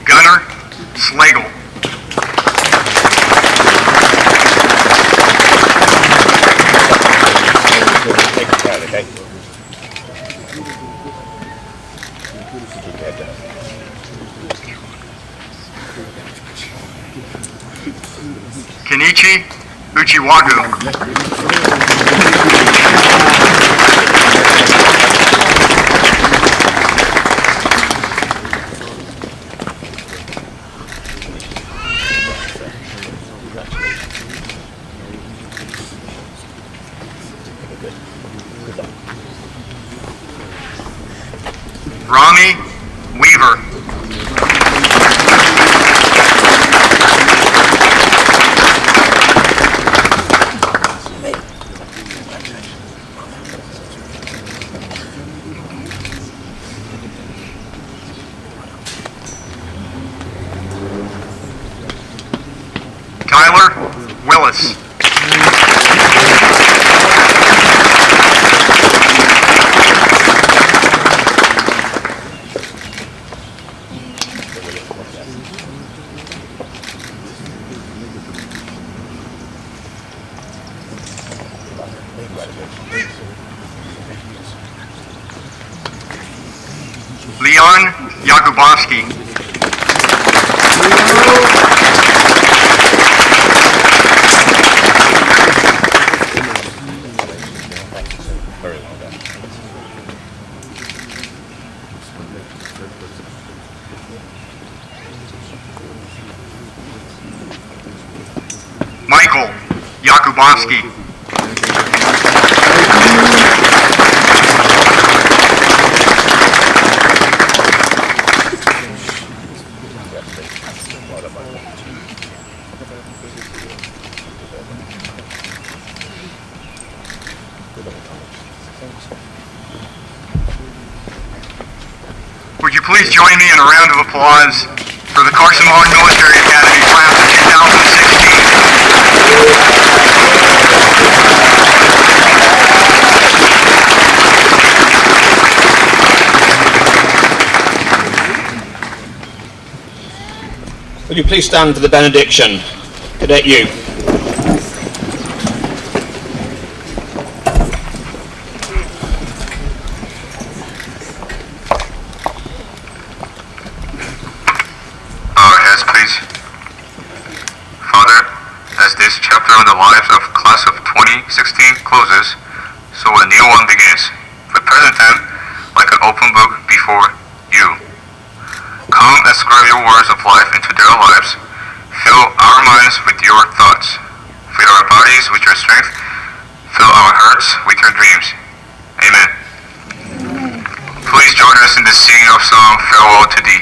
Gunnar Slagle. Take your time, okay? Keep your head down. Kenichi Uchiwagu. Rami Weaver. Tyler Willis. Leon Yakubowski. Very well done. Michael Yakubowski. Would you please join me in a round of applause for the Carson Long Military Academy class of 2016? Would you please stand for the benediction? Cadet you. Heads, please. Father, as this chapter on the lives of class of 2016 closes, so a new one begins. We present them like an open book before you. Come and scribe your words of life into their lives. Fill our minds with your thoughts. Fill our bodies with your strength. Fill our hearts with your dreams. Amen. Please join us in the singing of song Farewell to Thee.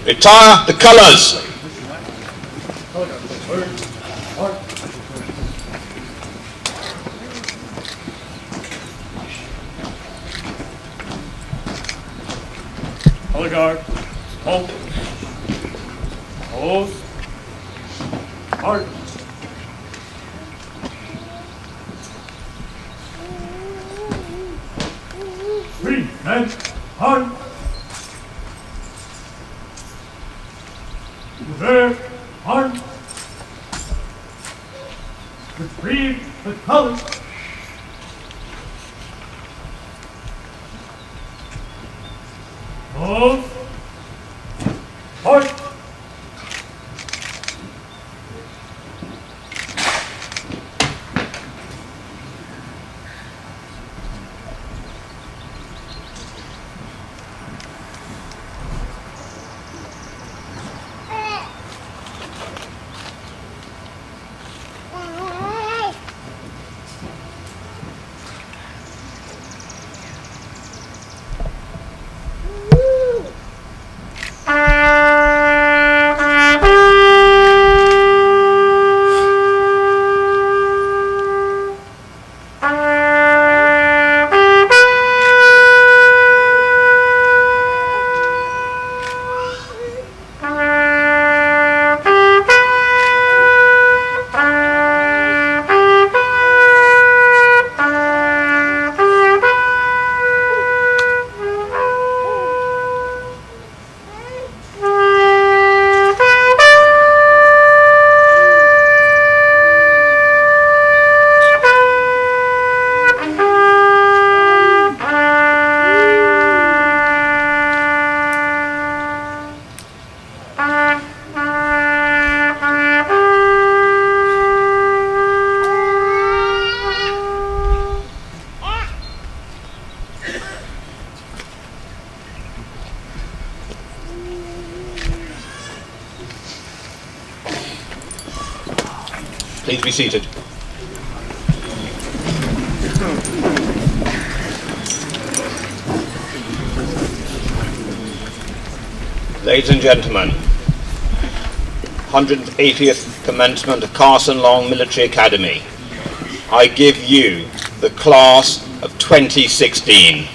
Retire the colours. Color guard. Hold. Hold. Hard. Three men. Hard. Reserve. Hard. Retrieve the colors. Hold. Hard. be seated. Ladies and gentlemen, 180th commencement of Carson Long Military Academy. I give you the class of 2016.